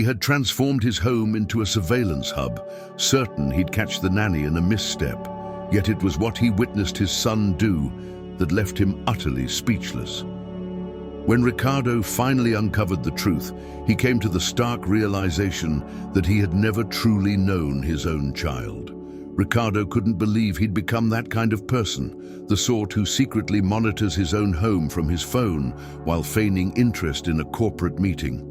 had transformed his home into a surveillance hub, certain he'd catch the nanny in a misstep. Yet it was what he witnessed his son do that left him utterly speechless. When Ricardo finally uncovered the truth, he came to the stark realization that he had never truly known his own child. Ricardo couldn't believe he'd become that kind of person, the sort who secretly monitors his own home from his phone while feigning interest in a corporate meeting.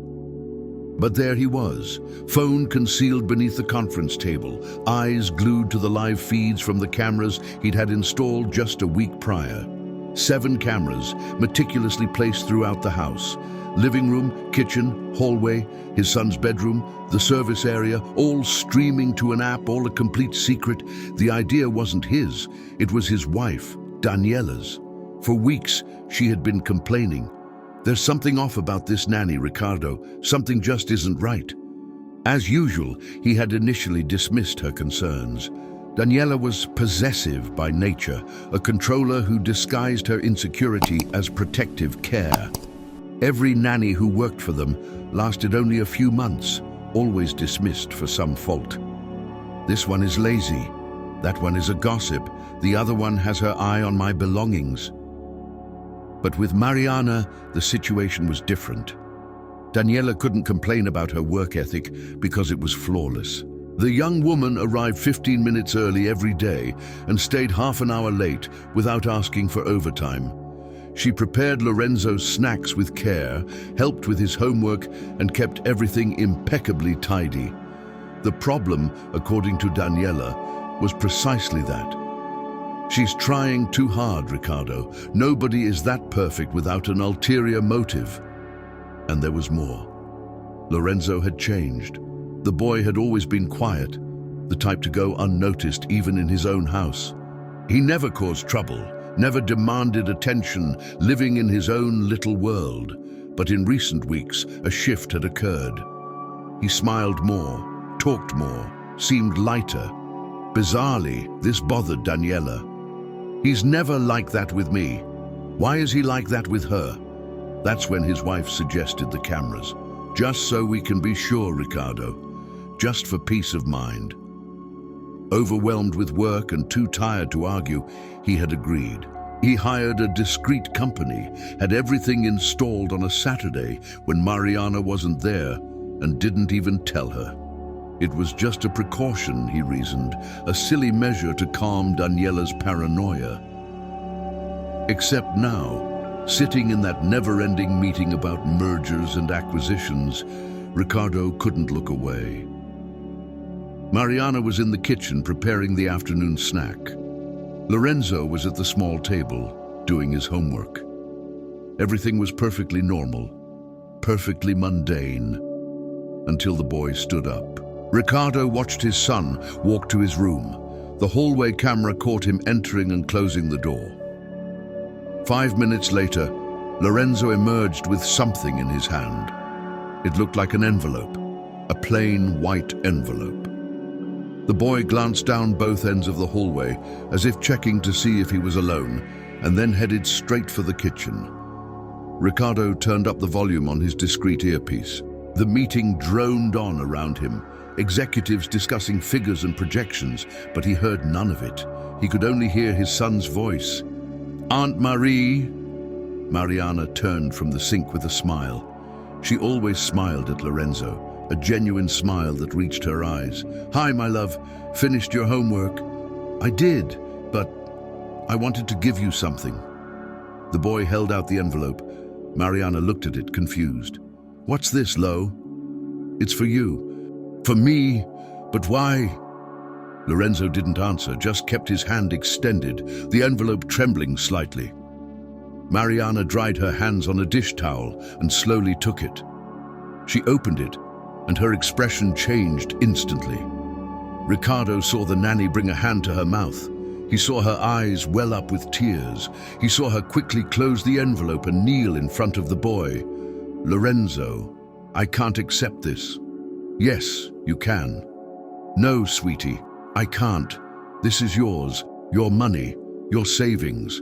But there he was, phone concealed beneath the conference table, eyes glued to the live feeds from the cameras he'd had installed just a week prior. 7 cameras, meticulously placed throughout the house. Living room, kitchen, hallway, his son's bedroom, the service area, all streaming to an app, all a complete secret. The idea wasn't his, it was his wife, Daniela's. For weeks, she had been complaining. There's something off about this nanny, Ricardo. Something just isn't right. As usual, he had initially dismissed her concerns. Daniela was possessive by nature, a controller who disguised her insecurity as protective care. Every nanny who worked for them lasted only a few months, always dismissed for some fault. This one is lazy. That one is a gossip. The other one has her eye on my belongings. But with Mariana, the situation was different. Daniela couldn't complain about her work ethic because it was flawless. The young woman arrived 15 minutes early every day and stayed half an hour late without asking for overtime. She prepared Lorenzo's snacks with care, helped with his homework, and kept everything impeccably tidy. The problem, according to Daniela, was precisely that. She's trying too hard, Ricardo. Nobody is that perfect without an ulterior motive. And there was more. Lorenzo had changed. The boy had always been quiet, the type to go unnoticed even in his own house. He never caused trouble, never demanded attention, living in his own little world. But in recent weeks, a shift had occurred. He smiled more, talked more, seemed lighter. Bizarrely, this bothered Daniela. He's never like that with me. Why is he like that with her? That's when his wife suggested the cameras. Just so we can be sure, Ricardo. Just for peace of mind. Overwhelmed with work and too tired to argue, he had agreed. He hired a discreet company, had everything installed on a Saturday when Mariana wasn't there, and didn't even tell her. It was just a precaution, he reasoned, a silly measure to calm Daniela's paranoia. Except now, sitting in that never-ending meeting about mergers and acquisitions, Ricardo couldn't look away. Mariana was in the kitchen preparing the afternoon snack. Lorenzo was at the small table, doing his homework. Everything was perfectly normal, perfectly mundane, until the boy stood up. Ricardo watched his son walk to his room. The hallway camera caught him entering and closing the door. 5 minutes later, Lorenzo emerged with something in his hand. It looked like an envelope, a plain white envelope. The boy glanced down both ends of the hallway, as if checking to see if he was alone, and then headed straight for the kitchen. Ricardo turned up the volume on his discreet earpiece. The meeting droned on around him, executives discussing figures and projections, but he heard none of it. He could only hear his son's voice. "Aunt Marie." Mariana turned from the sink with a smile. She always smiled at Lorenzo, a genuine smile that reached her eyes. "Hi, my love. Finished your homework?" "I did, but I wanted to give you something." The boy held out the envelope. Mariana looked at it, confused. "What's this, Lo?" "It's for you." "For me? But why?" Lorenzo didn't answer, just kept his hand extended, the envelope trembling slightly. Mariana dried her hands on a dish towel and slowly took it. She opened it, and her expression changed instantly. Ricardo saw the nanny bring a hand to her mouth. He saw her eyes well up with tears. He saw her quickly close the envelope and kneel in front of the boy. "Lorenzo, I can't accept this." "Yes, you can." "No, sweetie, I can't. This is yours, your money, your savings.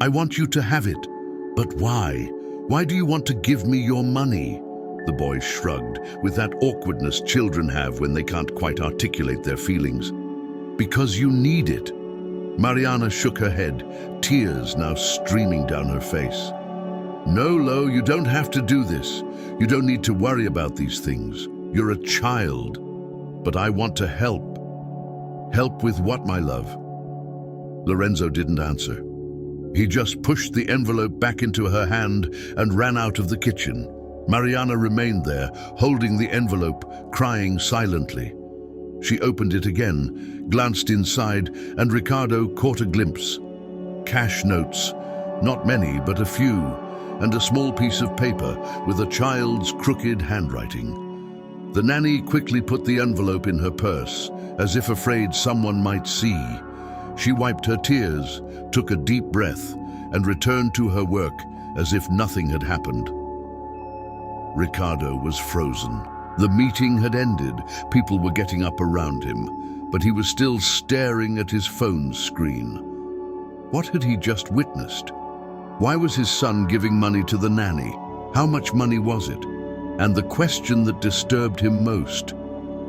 I want you to have it. But why? Why do you want to give me your money?" The boy shrugged, with that awkwardness children have when they can't quite articulate their feelings. Because you need it. Mariana shook her head, tears now streaming down her face. No, Lo, you don't have to do this. You don't need to worry about these things. You're a child. But I want to help. Help with what, my love? Lorenzo didn't answer. He just pushed the envelope back into her hand and ran out of the kitchen. Mariana remained there, holding the envelope, crying silently. She opened it again, glanced inside, and Ricardo caught a glimpse. Cash notes, not many, but a few, and a small piece of paper with a child's crooked handwriting. The nanny quickly put the envelope in her purse, as if afraid someone might see. She wiped her tears, took a deep breath, and returned to her work as if nothing had happened. Ricardo was frozen. The meeting had ended. People were getting up around him, but he was still staring at his phone screen. What had he just witnessed? Why was his son giving money to the nanny? How much money was it? And the question that disturbed him most: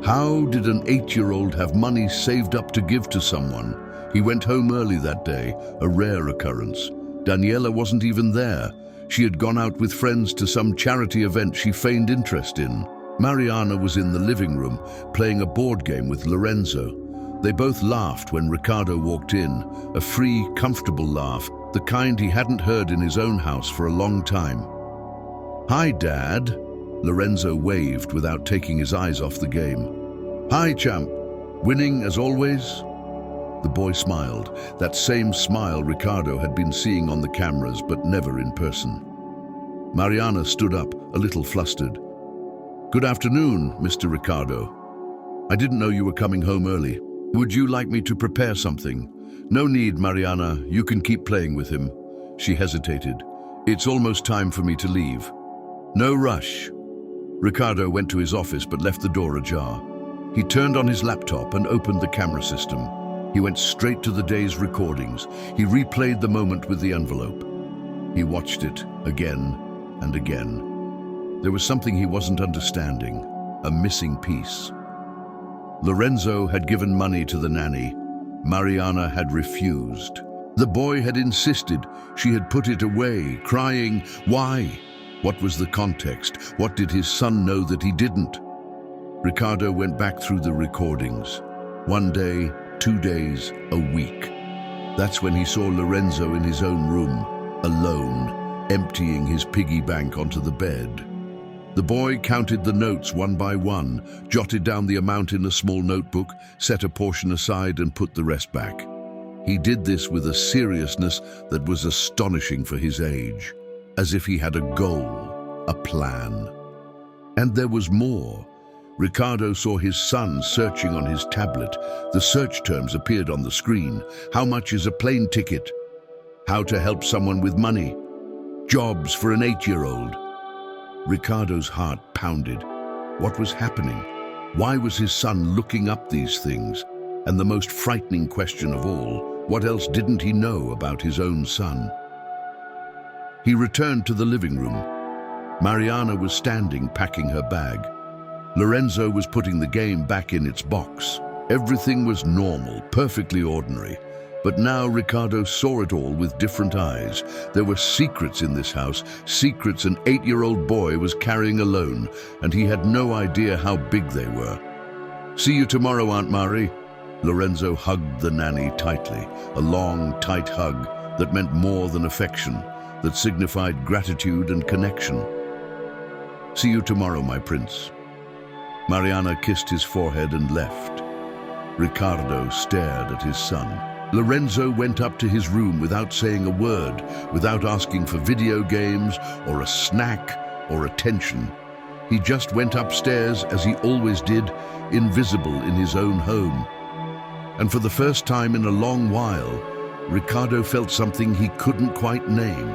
how did an 8-year-old have money saved up to give to someone? He went home early that day, a rare occurrence. Daniela wasn't even there. She had gone out with friends to some charity event she feigned interest in. Mariana was in the living room, playing a board game with Lorenzo. They both laughed when Ricardo walked in, a free, comfortable laugh, the kind he hadn't heard in his own house for a long time. "Hi, Dad," Lorenzo waved without taking his eyes off the game. "Hi, champ. Winning as always?" The boy smiled, that same smile Ricardo had been seeing on the cameras but never in person. Mariana stood up, a little flustered. "Good afternoon, Mr. Ricardo. I didn't know you were coming home early. Would you like me to prepare something?" "No need, Mariana. You can keep playing with him." She hesitated. "It's almost time for me to leave." "No rush." Ricardo went to his office but left the door ajar. He turned on his laptop and opened the camera system. He went straight to the day's recordings. He replayed the moment with the envelope. He watched it again and again. There was something he wasn't understanding, a missing piece. Lorenzo had given money to the nanny. Mariana had refused. The boy had insisted. She had put it away, crying, "Why?" What was the context? What did his son know that he didn't? Ricardo went back through the recordings. 1 day, 2 days, a week. That's when he saw Lorenzo in his own room, alone, emptying his piggy bank onto the bed. The boy counted the notes one by one, jotted down the amount in a small notebook, set a portion aside and put the rest back. He did this with a seriousness that was astonishing for his age, as if he had a goal, a plan. And there was more. Ricardo saw his son searching on his tablet. The search terms appeared on the screen. How much is a plane ticket? How to help someone with money? Jobs for an 8-year-old. Ricardo's heart pounded. What was happening? Why was his son looking up these things? And the most frightening question of all, what else didn't he know about his own son? He returned to the living room. Mariana was standing, packing her bag. Lorenzo was putting the game back in its box. Everything was normal, perfectly ordinary. But now Ricardo saw it all with different eyes. There were secrets in this house, secrets an 8-year-old boy was carrying alone, and he had no idea how big they were. "See you tomorrow, Aunt Mari." Lorenzo hugged the nanny tightly, a long, tight hug that meant more than affection, that signified gratitude and connection. "See you tomorrow, my prince." Mariana kissed his forehead and left. Ricardo stared at his son. Lorenzo went up to his room without saying a word, without asking for video games or a snack or attention. He just went upstairs as he always did, invisible in his own home. And for the first time in a long while, Ricardo felt something he couldn't quite name.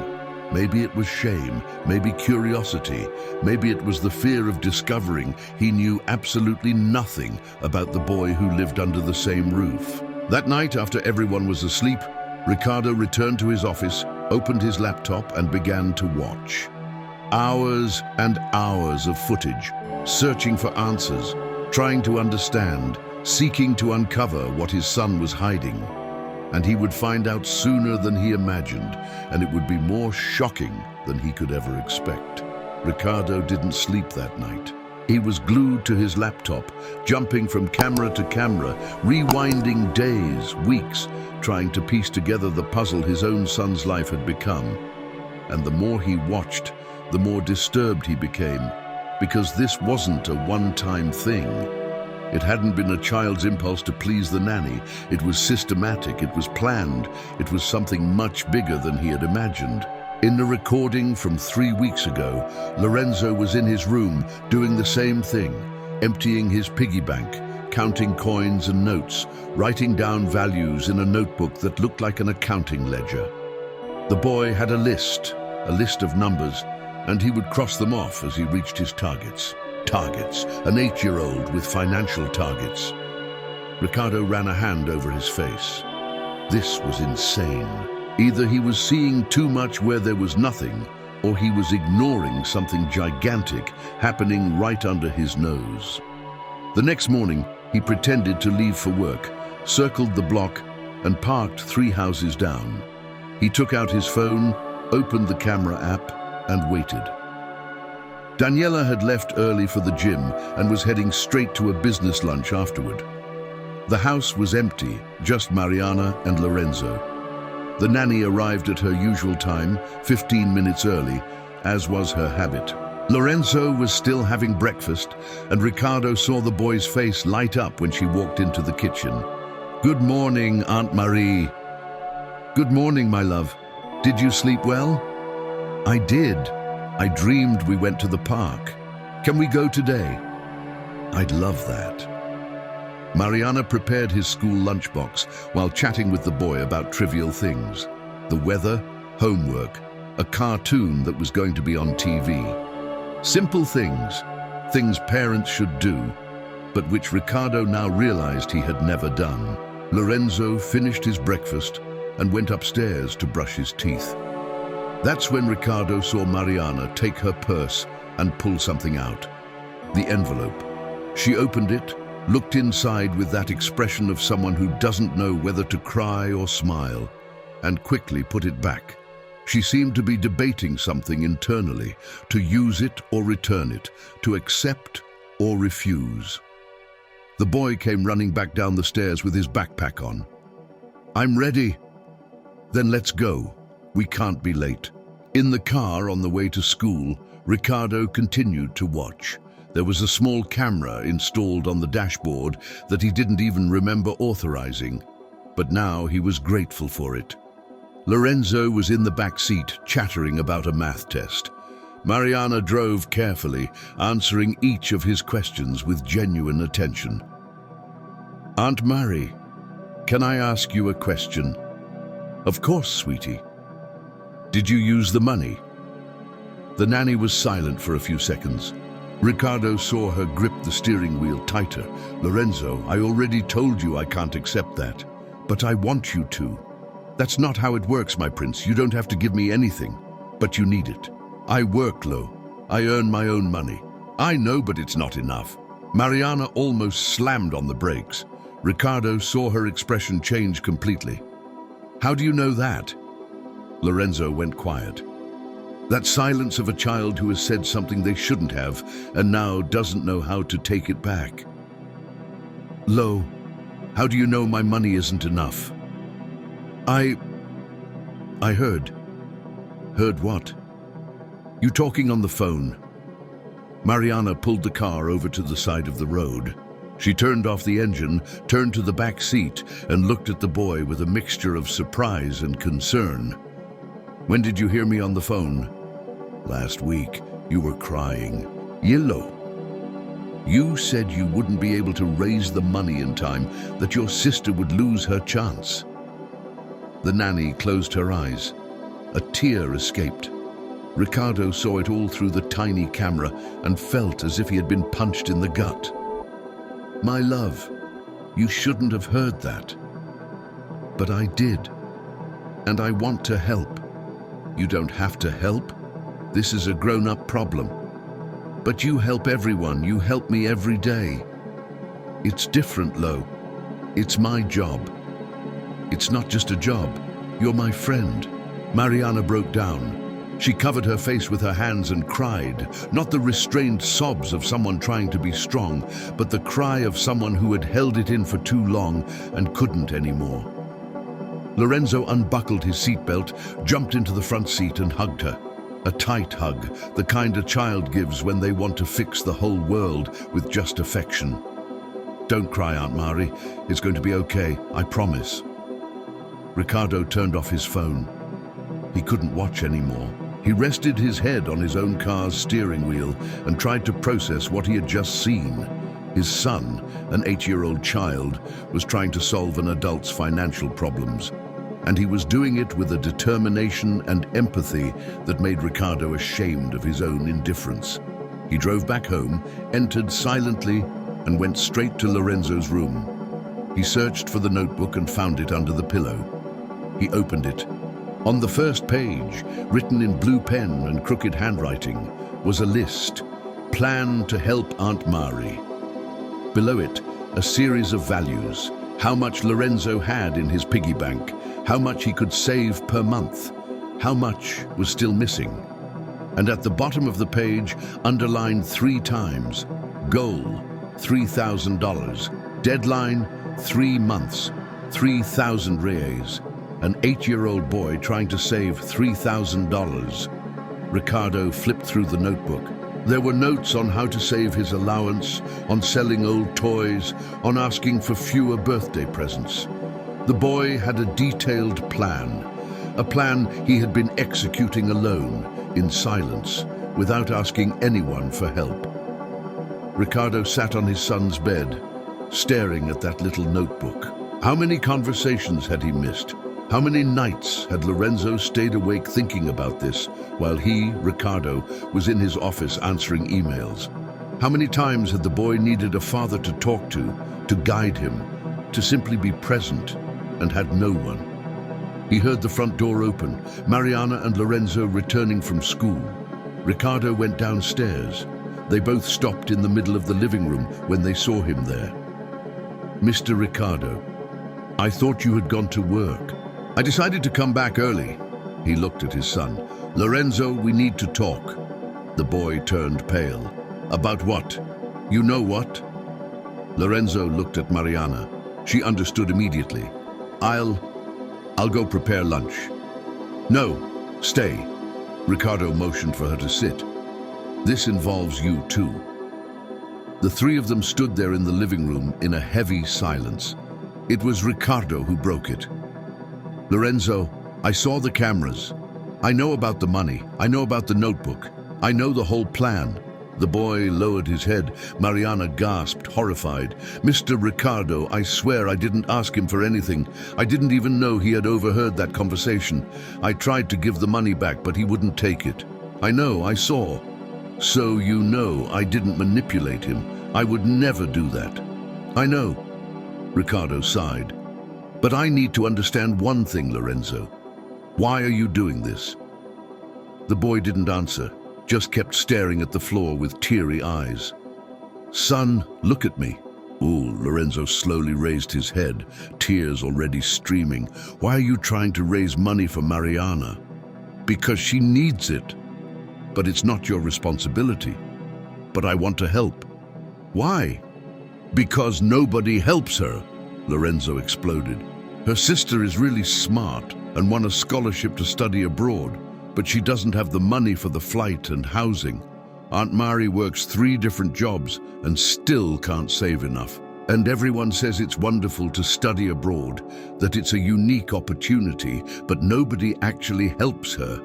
Maybe it was shame, maybe curiosity, maybe it was the fear of discovering he knew absolutely nothing about the boy who lived under the same roof. That night, after everyone was asleep, Ricardo returned to his office, opened his laptop and began to watch. Hours and hours of footage, searching for answers, trying to understand, seeking to uncover what his son was hiding. And he would find out sooner than he imagined, and it would be more shocking than he could ever expect. Ricardo didn't sleep that night. He was glued to his laptop, jumping from camera to camera, rewinding days, weeks, trying to piece together the puzzle his own son's life had become. And the more he watched, the more disturbed he became, because this wasn't a one-time thing. It hadn't been a child's impulse to please the nanny. It was systematic, it was planned, it was something much bigger than he had imagined. In the recording from 3 weeks ago, Lorenzo was in his room doing the same thing, emptying his piggy bank, counting coins and notes, writing down values in a notebook that looked like an accounting ledger. The boy had a list of numbers, and he would cross them off as he reached his targets. Targets, an 8-year-old with financial targets. Ricardo ran a hand over his face. This was insane. Either he was seeing too much where there was nothing, or he was ignoring something gigantic happening right under his nose. The next morning, he pretended to leave for work, circled the block, and parked 3 houses down. He took out his phone, opened the camera app, and waited. Daniela had left early for the gym and was heading straight to a business lunch afterward. The house was empty, just Mariana and Lorenzo. The nanny arrived at her usual time, 15 minutes early, as was her habit. Lorenzo was still having breakfast, and Ricardo saw the boy's face light up when she walked into the kitchen. "Good morning, Aunt Marie." "Good morning, my love. Did you sleep well?" "I did. I dreamed we went to the park. Can we go today?" "I'd love that." Mariana prepared his school lunchbox while chatting with the boy about trivial things. The weather, homework, a cartoon that was going to be on TV. Simple things, things parents should do, but which Ricardo now realized he had never done. Lorenzo finished his breakfast and went upstairs to brush his teeth. That's when Ricardo saw Mariana take her purse and pull something out. The envelope. She opened it, looked inside with that expression of someone who doesn't know whether to cry or smile, and quickly put it back. She seemed to be debating something internally, to use it or return it, to accept or refuse. The boy came running back down the stairs with his backpack on. "I'm ready." "Then let's go. We can't be late." In the car on the way to school, Ricardo continued to watch. There was a small camera installed on the dashboard that he didn't even remember authorizing, but now he was grateful for it. Lorenzo was in the back seat, chattering about a math test. Mariana drove carefully, answering each of his questions with genuine attention. "Aunt Mary, can I ask you a question?" "Of course, sweetie." "Did you use the money?" The nanny was silent for a few seconds. Ricardo saw her grip the steering wheel tighter. "Lorenzo, I already told you I can't accept that. But I want you to. That's not how it works, my prince. You don't have to give me anything, but you need it. I work, Lo. I earn my own money." "I know, but it's not enough." Mariana almost slammed on the brakes. Ricardo saw her expression change completely. "How do you know that?" Lorenzo went quiet. That silence of a child who has said something they shouldn't have and now doesn't know how to take it back. "Lo, how do you know my money isn't enough?" I heard." "Heard what?" "You talking on the phone." Mariana pulled the car over to the side of the road. She turned off the engine, turned to the back seat, and looked at the boy with a mixture of surprise and concern. "When did you hear me on the phone?" "Last week. You were crying." "Yellow. You said you wouldn't be able to raise the money in time, that your sister would lose her chance." The nanny closed her eyes. A tear escaped. Ricardo saw it all through the tiny camera and felt as if he had been punched in the gut. "My love, you shouldn't have heard that." "But I did. And I want to help." "You don't have to help. This is a grown-up problem. But you help everyone, you help me every day. It's different, Lo. It's my job. It's not just a job. You're my friend. Mariana broke down. She covered her face with her hands and cried, not the restrained sobs of someone trying to be strong, but the cry of someone who had held it in for too long and couldn't anymore. Lorenzo unbuckled his seatbelt, jumped into the front seat and hugged her. A tight hug, the kind a child gives when they want to fix the whole world with just affection. Don't cry, Aunt Mari. It's going to be okay, I promise. Ricardo turned off his phone. He couldn't watch anymore. He rested his head on his own car's steering wheel and tried to process what he had just seen. His son, an 8-year-old child, was trying to solve an adult's financial problems. And he was doing it with a determination and empathy that made Ricardo ashamed of his own indifference. He drove back home, entered silently, and went straight to Lorenzo's room. He searched for the notebook and found it under the pillow. He opened it. On the first page, written in blue pen and crooked handwriting, was a list. Plan to help Aunt Mari. Below it, a series of values. How much Lorenzo had in his piggy bank, how much he could save per month, how much was still missing. And at the bottom of the page, underlined 3 times, goal, $3,000, deadline, 3 months, 3,000 reais. An 8-year-old boy trying to save $3,000. Ricardo flipped through the notebook. There were notes on how to save his allowance, on selling old toys, on asking for fewer birthday presents. The boy had a detailed plan, a plan he had been executing alone, in silence, without asking anyone for help. Ricardo sat on his son's bed, staring at that little notebook. How many conversations had he missed? How many nights had Lorenzo stayed awake thinking about this while he, Ricardo, was in his office answering emails? How many times had the boy needed a father to talk to guide him, to simply be present, and had no one? He heard the front door open, Mariana and Lorenzo returning from school. Ricardo went downstairs. They both stopped in the middle of the living room when they saw him there. Mr. Ricardo, I thought you had gone to work. I decided to come back early. He looked at his son. Lorenzo, we need to talk. The boy turned pale. About what? You know what? Lorenzo looked at Mariana. She understood immediately. I'll go prepare lunch. No, stay. Ricardo motioned for her to sit. This involves you too. The 3 of them stood there in the living room in a heavy silence. It was Ricardo who broke it. Lorenzo, I saw the cameras. I know about the money. I know about the notebook. I know the whole plan. The boy lowered his head. Mariana gasped, horrified. Mr. Ricardo, I swear I didn't ask him for anything. I didn't even know he had overheard that conversation. I tried to give the money back, but he wouldn't take it. I know, I saw. So you know I didn't manipulate him. I would never do that. I know. Ricardo sighed. But I need to understand one thing, Lorenzo. Why are you doing this? The boy didn't answer, just kept staring at the floor with teary eyes. Son, look at me. Ooh, Lorenzo slowly raised his head, tears already streaming. Why are you trying to raise money for Mariana? Because she needs it. But it's not your responsibility. But I want to help. Why? Because nobody helps her, Lorenzo exploded. Her sister is really smart and won a scholarship to study abroad, but she doesn't have the money for the flight and housing. Aunt Mari works 3 different jobs and still can't save enough. And everyone says it's wonderful to study abroad, that it's a unique opportunity, but nobody actually helps her.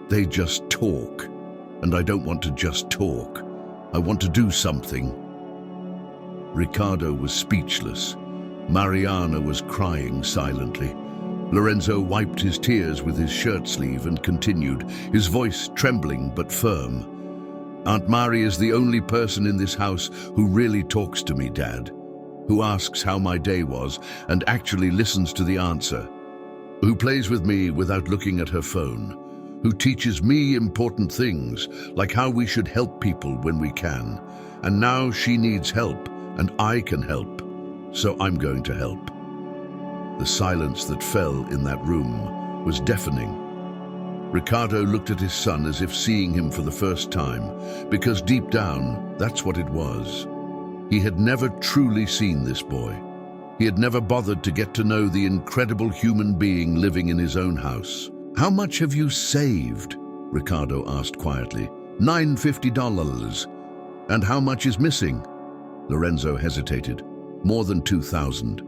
They just talk. And I don't want to just talk. I want to do something. Ricardo was speechless. Mariana was crying silently. Lorenzo wiped his tears with his shirt sleeve and continued, his voice trembling but firm. Aunt Mari is the only person in this house who really talks to me, Dad, who asks how my day was and actually listens to the answer, who plays with me without looking at her phone, who teaches me important things, like how we should help people when we can. And now she needs help, and I can help, so I'm going to help." The silence that fell in that room was deafening. Ricardo looked at his son as if seeing him for the first time, because deep down, that's what it was. He had never truly seen this boy. He had never bothered to get to know the incredible human being living in his own house. "How much have you saved?" Ricardo asked quietly. $950. "And how much is missing?" Lorenzo hesitated. "More than 2,000.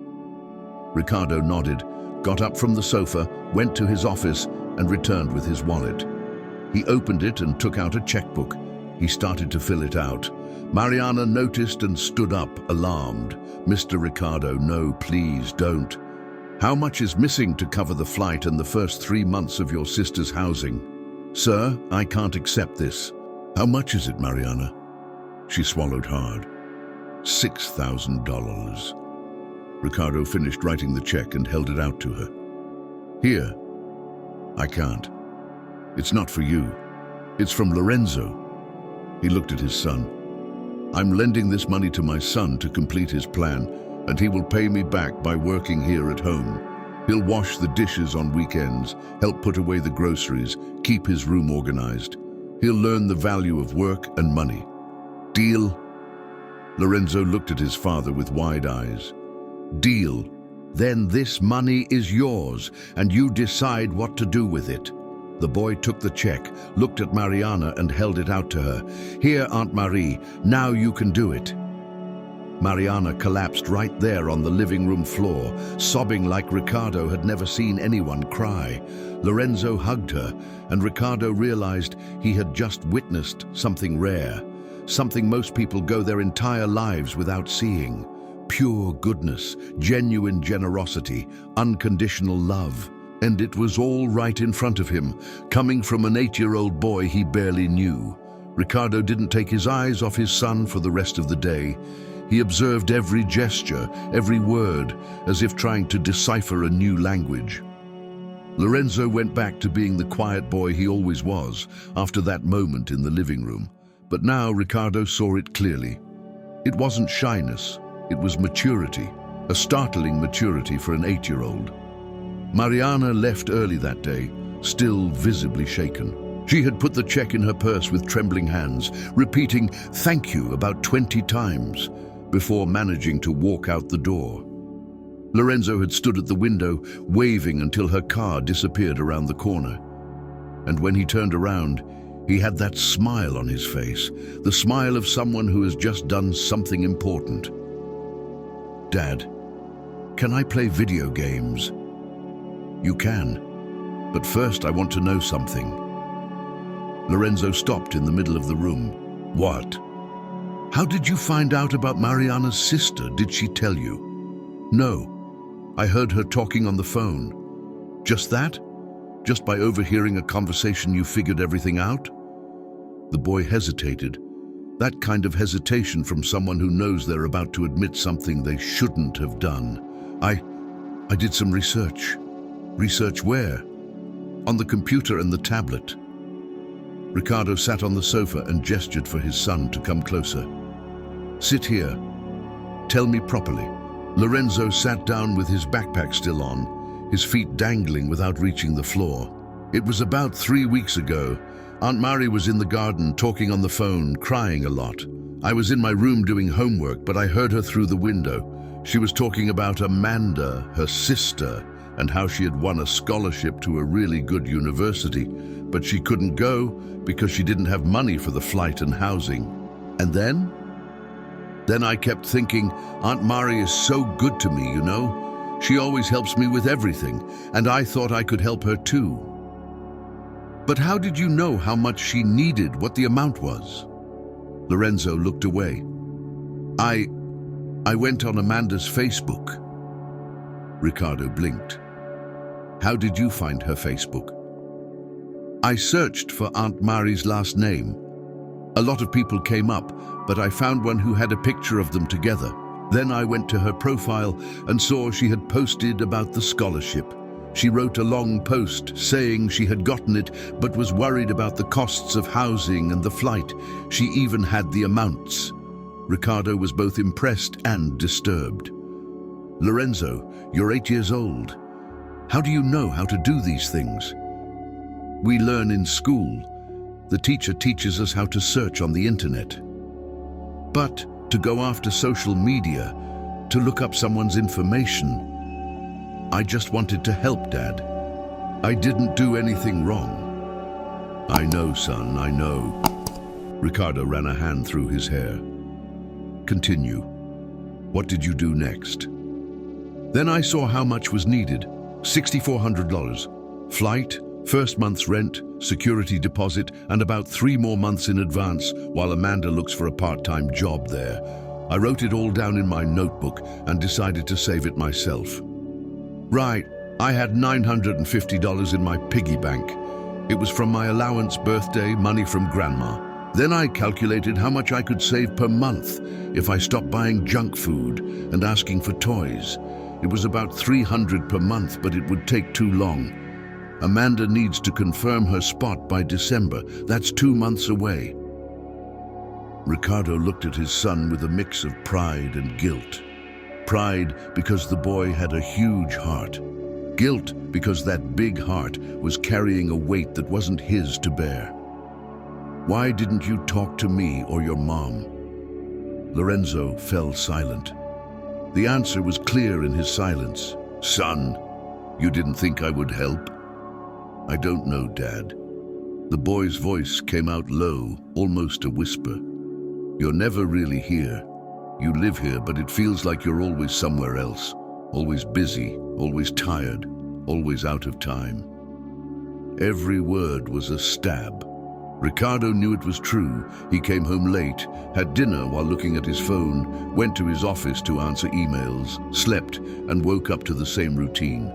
Ricardo nodded, got up from the sofa, went to his office, and returned with his wallet. He opened it and took out a checkbook. He started to fill it out. Mariana noticed and stood up, alarmed. "Mr. Ricardo, no, please don't. How much is missing to cover the flight and the first 3 months of your sister's housing?" "Sir, I can't accept this." "How much is it, Mariana?" She swallowed hard. $6,000. Ricardo finished writing the check and held it out to her. "Here." "I can't. It's not for you. It's from Lorenzo." He looked at his son. "I'm lending this money to my son to complete his plan, and he will pay me back by working here at home. He'll wash the dishes on weekends, help put away the groceries, keep his room organized. He'll learn the value of work and money. Deal?" Lorenzo looked at his father with wide eyes. "Deal. Then this money is yours, and you decide what to do with it." The boy took the check, looked at Mariana, and held it out to her. "Here, Aunt Marie, now you can do it." Mariana collapsed right there on the living room floor, sobbing like Ricardo had never seen anyone cry. Lorenzo hugged her, and Ricardo realized he had just witnessed something rare, something most people go their entire lives without seeing. Pure goodness, genuine generosity, unconditional love. And it was all right in front of him, coming from an 8-year-old boy he barely knew. Ricardo didn't take his eyes off his son for the rest of the day. He observed every gesture, every word, as if trying to decipher a new language. Lorenzo went back to being the quiet boy he always was after that moment in the living room. But now Ricardo saw it clearly. It wasn't shyness. It was maturity, a startling maturity for an 8-year-old. Mariana left early that day, still visibly shaken. She had put the check in her purse with trembling hands, repeating "thank you" about 20 times, before managing to walk out the door. Lorenzo had stood at the window, waving until her car disappeared around the corner. And when he turned around, he had that smile on his face, the smile of someone who has just done something important. "Dad, can I play video games?" "You can, but first I want to know something." Lorenzo stopped in the middle of the room. "What?" "How did you find out about Mariana's sister? Did she tell you?" "No, I heard her talking on the phone." "Just that? Just by overhearing a conversation you figured everything out?" The boy hesitated. That kind of hesitation from someone who knows they're about to admit something they shouldn't have done. I did some research." "Research where?" "On the computer and the tablet." Ricardo sat on the sofa and gestured for his son to come closer. "Sit here. Tell me properly." Lorenzo sat down with his backpack still on, his feet dangling without reaching the floor. "It was about 3 weeks ago. Aunt Mari was in the garden, talking on the phone, crying a lot. I was in my room doing homework, but I heard her through the window. She was talking about Amanda, her sister, and how she had won a scholarship to a really good university, but she couldn't go because she didn't have money for the flight and housing. And then I kept thinking, Aunt Mari is so good to me, you know? She always helps me with everything, and I thought I could help her too." "But how did you know how much she needed, what the amount was?" Lorenzo looked away. I went on Amanda's Facebook." Ricardo blinked. "How did you find her Facebook?" "I searched for Aunt Mari's last name. A lot of people came up, but I found one who had a picture of them together. Then I went to her profile and saw she had posted about the scholarship. She wrote a long post saying she had gotten it but was worried about the costs of housing and the flight. She even had the amounts. Ricardo was both impressed and disturbed. "Lorenzo, you're 8 years old. How do you know how to do these things?" "We learn in school. The teacher teaches us how to search on the internet. But to go after social media, to look up someone's information, I just wanted to help, Dad. I didn't do anything wrong." "I know, son, I know." Ricardo ran a hand through his hair. "Continue. What did you do next?" "Then I saw how much was needed. $6,400. Flight, first month's rent, security deposit, and about 3 more months in advance while Amanda looks for a part-time job there. I wrote it all down in my notebook and decided to save it myself. Right, I had $950 in my piggy bank. It was from my allowance, birthday, money from Grandma. Then I calculated how much I could save per month if I stopped buying junk food and asking for toys. It was about $300 per month, but it would take too long. Amanda needs to confirm her spot by December. That's 2 months away." Ricardo looked at his son with a mix of pride and guilt. Pride because the boy had a huge heart. Guilt because that big heart was carrying a weight that wasn't his to bear. "Why didn't you talk to me or your mom?" Lorenzo fell silent. The answer was clear in his silence. "Son, you didn't think I would help?" "I don't know, Dad." The boy's voice came out low, almost a whisper. "You're never really here. You live here, but it feels like you're always somewhere else. Always busy, always tired, always out of time." Every word was a stab. Ricardo knew it was true. He came home late, had dinner while looking at his phone, went to his office to answer emails, slept, and woke up to the same routine.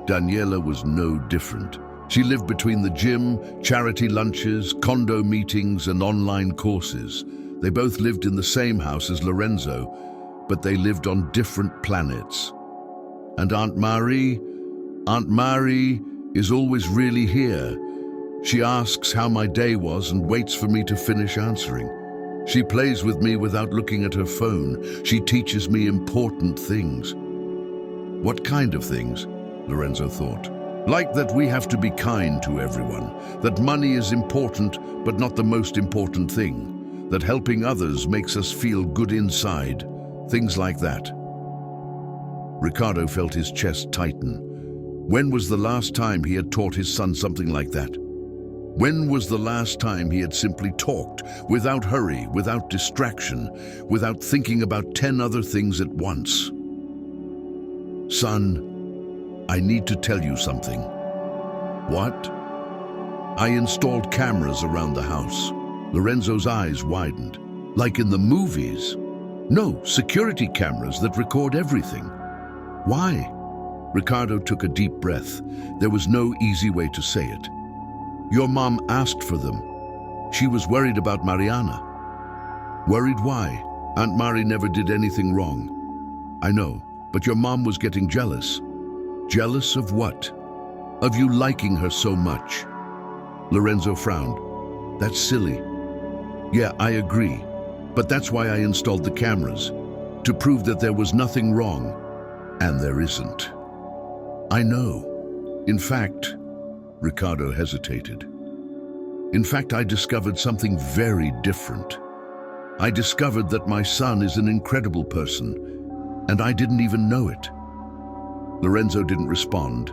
Daniela was no different. She lived between the gym, charity lunches, condo meetings, and online courses. They both lived in the same house as Lorenzo, but they lived on different planets. And Aunt Marie is always really here. She asks how my day was and waits for me to finish answering. She plays with me without looking at her phone. She teaches me important things. What kind of things? Lorenzo thought. Like that we have to be kind to everyone, that money is important but not the most important thing, that helping others makes us feel good inside, things like that. Ricardo felt his chest tighten. When was the last time he had taught his son something like that? When was the last time he had simply talked, without hurry, without distraction, without thinking about 10 other things at once? "Son, I need to tell you something." "What?" "I installed cameras around the house." Lorenzo's eyes widened. "Like in the movies?" "No, security cameras that record everything." "Why?" Ricardo took a deep breath. There was no easy way to say it. "Your mom asked for them. She was worried about Mariana." "Worried why? Aunt Mari never did anything wrong." "I know, but your mom was getting jealous." "Jealous of what?" "Of you liking her so much." Lorenzo frowned. "That's silly." "Yeah, I agree. But that's why I installed the cameras. To prove that there was nothing wrong. And there isn't." "I know. In fact," Ricardo hesitated. "In fact, I discovered something very different. I discovered that my son is an incredible person, and I didn't even know it." Lorenzo didn't respond,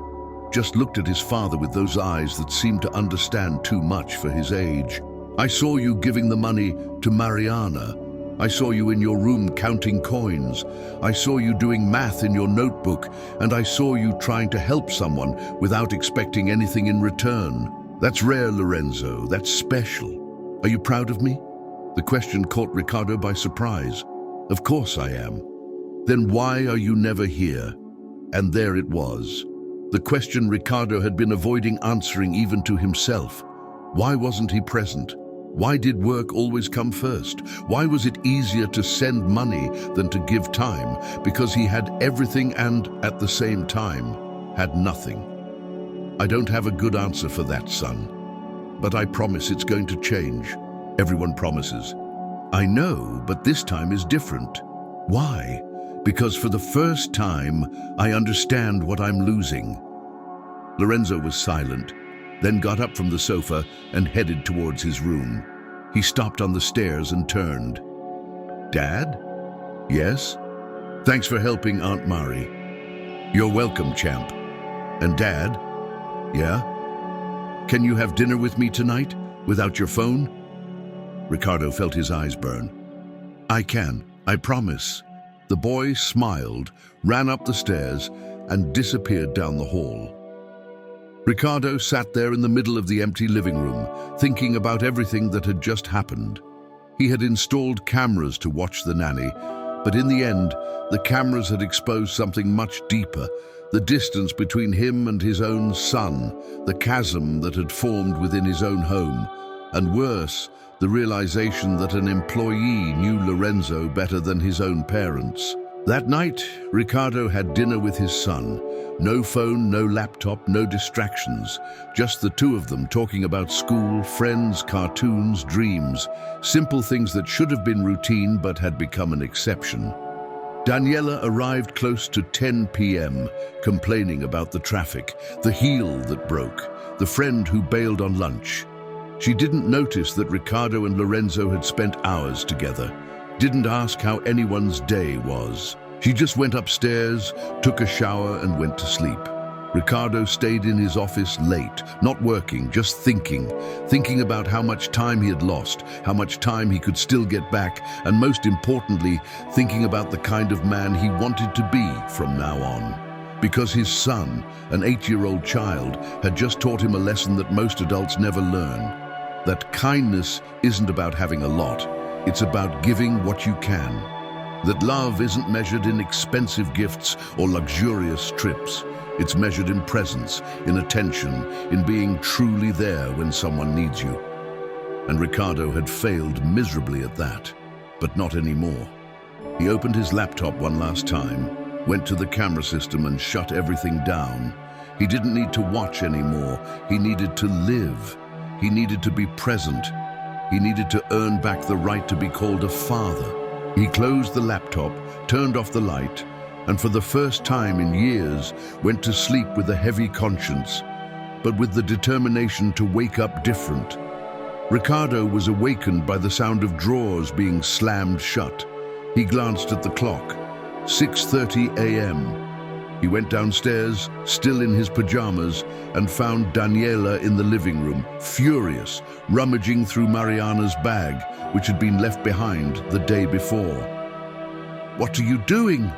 just looked at his father with those eyes that seemed to understand too much for his age. "I saw you giving the money to Mariana. I saw you in your room counting coins. I saw you doing math in your notebook, and I saw you trying to help someone without expecting anything in return. That's rare, Lorenzo. That's special. Are you proud of me?" The question caught Ricardo by surprise. "Of course I am." "Then why are you never here?" And there it was. The question Ricardo had been avoiding answering even to himself. Why wasn't he present? Why did work always come first? Why was it easier to send money than to give time? Because he had everything and, at the same time, had nothing. I don't have a good answer for that, son. But I promise it's going to change. Everyone promises. I know, but this time is different. Why? Because for the first time, I understand what I'm losing. Lorenzo was silent, then got up from the sofa and headed towards his room. He stopped on the stairs and turned. Dad? Yes? Thanks for helping Aunt Mari. You're welcome, champ. And Dad? Yeah? Can you have dinner with me tonight, without your phone? Ricardo felt his eyes burn. I can, I promise. The boy smiled, ran up the stairs, and disappeared down the hall. Ricardo sat there in the middle of the empty living room, thinking about everything that had just happened. He had installed cameras to watch the nanny, but in the end, the cameras had exposed something much deeper, the distance between him and his own son, the chasm that had formed within his own home, and worse, the realization that an employee knew Lorenzo better than his own parents. That night, Ricardo had dinner with his son. No phone, no laptop, no distractions. Just the two of them talking about school, friends, cartoons, dreams. Simple things that should have been routine but had become an exception. Daniela arrived close to 10 p.m., complaining about the traffic, the heel that broke, the friend who bailed on lunch. She didn't notice that Ricardo and Lorenzo had spent hours together. Didn't ask how anyone's day was. She just went upstairs, took a shower, and went to sleep. Ricardo stayed in his office late, not working, just thinking about how much time he had lost, how much time he could still get back, and most importantly, thinking about the kind of man he wanted to be from now on. Because his son, an 8-year-old child, had just taught him a lesson that most adults never learn. That kindness isn't about having a lot. It's about giving what you can. That love isn't measured in expensive gifts or luxurious trips. It's measured in presence, in attention, in being truly there when someone needs you. And Ricardo had failed miserably at that, but not anymore. He opened his laptop one last time, went to the camera system and shut everything down. He didn't need to watch anymore. He needed to live. He needed to be present. He needed to earn back the right to be called a father. He closed the laptop, turned off the light, and for the first time in years went to sleep with a heavy conscience, but with the determination to wake up different. Ricardo was awakened by the sound of drawers being slammed shut. He glanced at the clock. 6:30 a.m. He went downstairs, still in his pajamas, and found Daniela in the living room, furious, rummaging through Mariana's bag, which had been left behind the day before. "What are you doing?"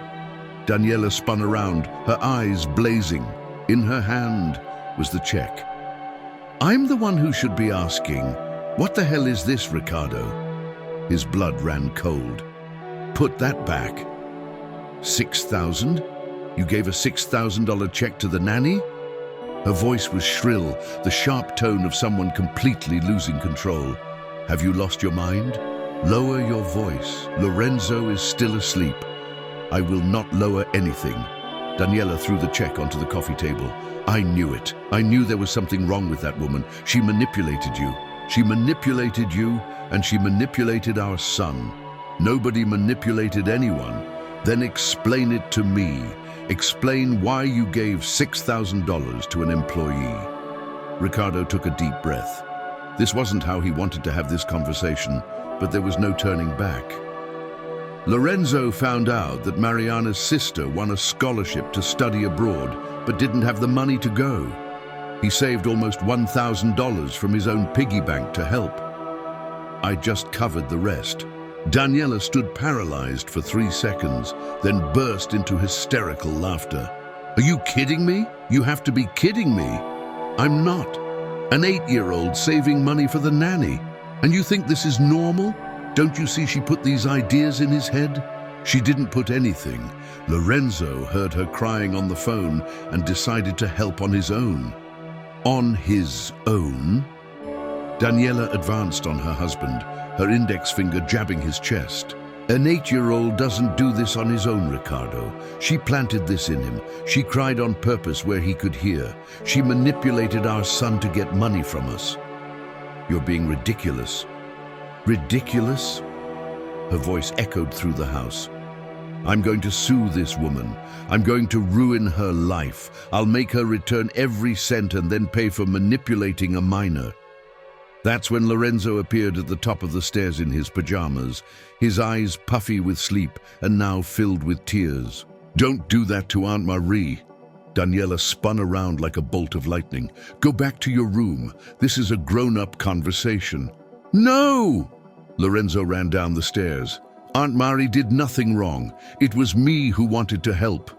Daniela spun around, her eyes blazing. In her hand was the check. "I'm the one who should be asking. What the hell is this, Ricardo?" His blood ran cold. "Put that back." 6,000? You gave a $6,000 check to the nanny? Her voice was shrill, the sharp tone of someone completely losing control. "Have you lost your mind? Lower your voice. Lorenzo is still asleep." "I will not lower anything." Daniela threw the check onto the coffee table. "I knew it. I knew there was something wrong with that woman. She manipulated you. She manipulated you, and she manipulated our son. Nobody manipulated anyone. Then explain it to me. Explain why you gave $6,000 to an employee." Ricardo took a deep breath. This wasn't how he wanted to have this conversation, but there was no turning back. Lorenzo found out that Mariana's sister won a scholarship to study abroad, but didn't have the money to go. He saved almost $1,000 from his own piggy bank to help. I just covered the rest. Daniela stood paralyzed for 3 seconds, then burst into hysterical laughter. "Are you kidding me? You have to be kidding me. I'm not. An 8-year-old saving money for the nanny. And you think this is normal? Don't you see she put these ideas in his head?" She didn't put anything. Lorenzo heard her crying on the phone and decided to help on his own. On his own? Daniela advanced on her husband, her index finger jabbing his chest. An 8-year-old doesn't do this on his own, Ricardo. She planted this in him. She cried on purpose where he could hear. She manipulated our son to get money from us. You're being ridiculous. Ridiculous? Her voice echoed through the house. I'm going to sue this woman. I'm going to ruin her life. I'll make her return every cent and then pay for manipulating a minor. That's when Lorenzo appeared at the top of the stairs in his pajamas, his eyes puffy with sleep and now filled with tears. Don't do that to Aunt Marie. Daniela spun around like a bolt of lightning. Go back to your room. This is a grown-up conversation. No! Lorenzo ran down the stairs. Aunt Marie did nothing wrong. It was me who wanted to help.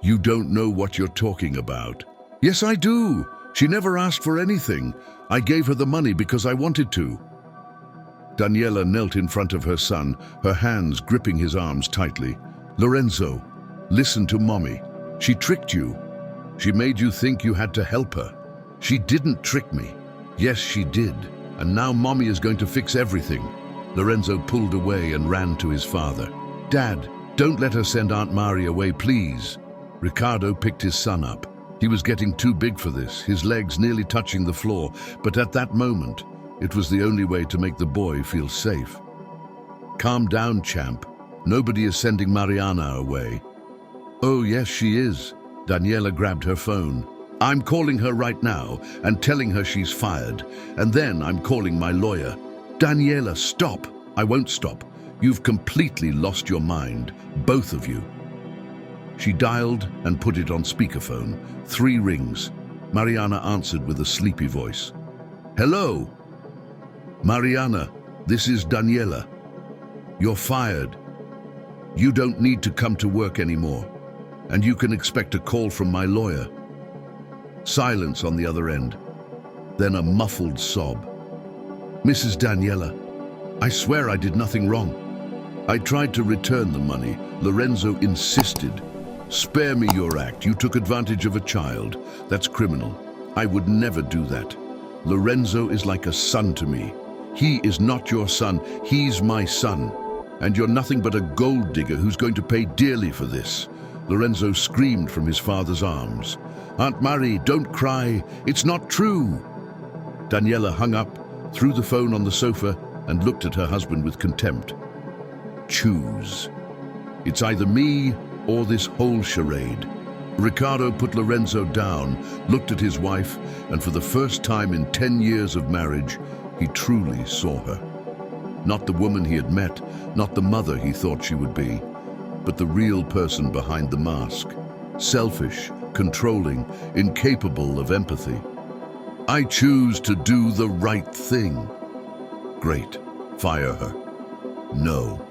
You don't know what you're talking about. Yes, I do. She never asked for anything. I gave her the money because I wanted to. Daniela knelt in front of her son, her hands gripping his arms tightly. Lorenzo, listen to Mommy. She tricked you. She made you think you had to help her. She didn't trick me. Yes, she did. And now Mommy is going to fix everything. Lorenzo pulled away and ran to his father. Dad, don't let her send Aunt Marie away, please. Ricardo picked his son up. He was getting too big for this, his legs nearly touching the floor, but at that moment, it was the only way to make the boy feel safe. Calm down, champ. Nobody is sending Mariana away. Oh, yes, she is. Daniela grabbed her phone. I'm calling her right now and telling her she's fired, and then I'm calling my lawyer. Daniela, stop. I won't stop. You've completely lost your mind, both of you. She dialed and put it on speakerphone. 3 rings. Mariana answered with a sleepy voice. Hello? Mariana, this is Daniela. You're fired. You don't need to come to work anymore, and you can expect a call from my lawyer. Silence on the other end. Then a muffled sob. Mrs. Daniela, I swear I did nothing wrong. I tried to return the money. Lorenzo insisted. Spare me your act. You took advantage of a child. That's criminal. I would never do that. Lorenzo is like a son to me. He is not your son. He's my son. And you're nothing but a gold digger who's going to pay dearly for this. Lorenzo screamed from his father's arms. Aunt Marie, don't cry. It's not true. Daniela hung up, threw the phone on the sofa, and looked at her husband with contempt. Choose. It's either me or this whole charade. Ricardo put Lorenzo down, looked at his wife, and for the first time in 10 years of marriage, he truly saw her. Not the woman he had met, not the mother he thought she would be, but the real person behind the mask. Selfish, controlling, incapable of empathy. I choose to do the right thing. Great. Fire her. No.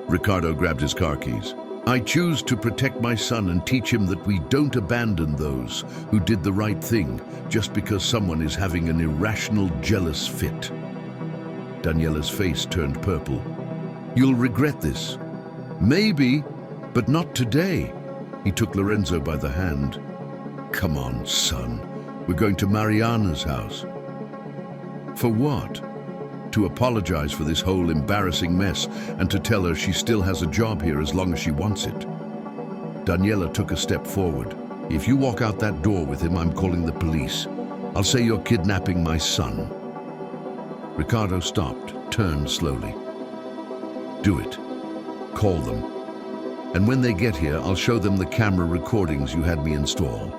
Ricardo grabbed his car keys. I choose to protect my son and teach him that we don't abandon those who did the right thing just because someone is having an irrational, jealous fit. Daniela's face turned purple. You'll regret this. Maybe, but not today. He took Lorenzo by the hand. Come on, son. We're going to Mariana's house. For what? To apologize for this whole embarrassing mess and to tell her she still has a job here as long as she wants it. Daniela took a step forward. If you walk out that door with him, I'm calling the police. I'll say you're kidnapping my son. Ricardo stopped, turned slowly. Do it. Call them. And when they get here, I'll show them the camera recordings you had me install.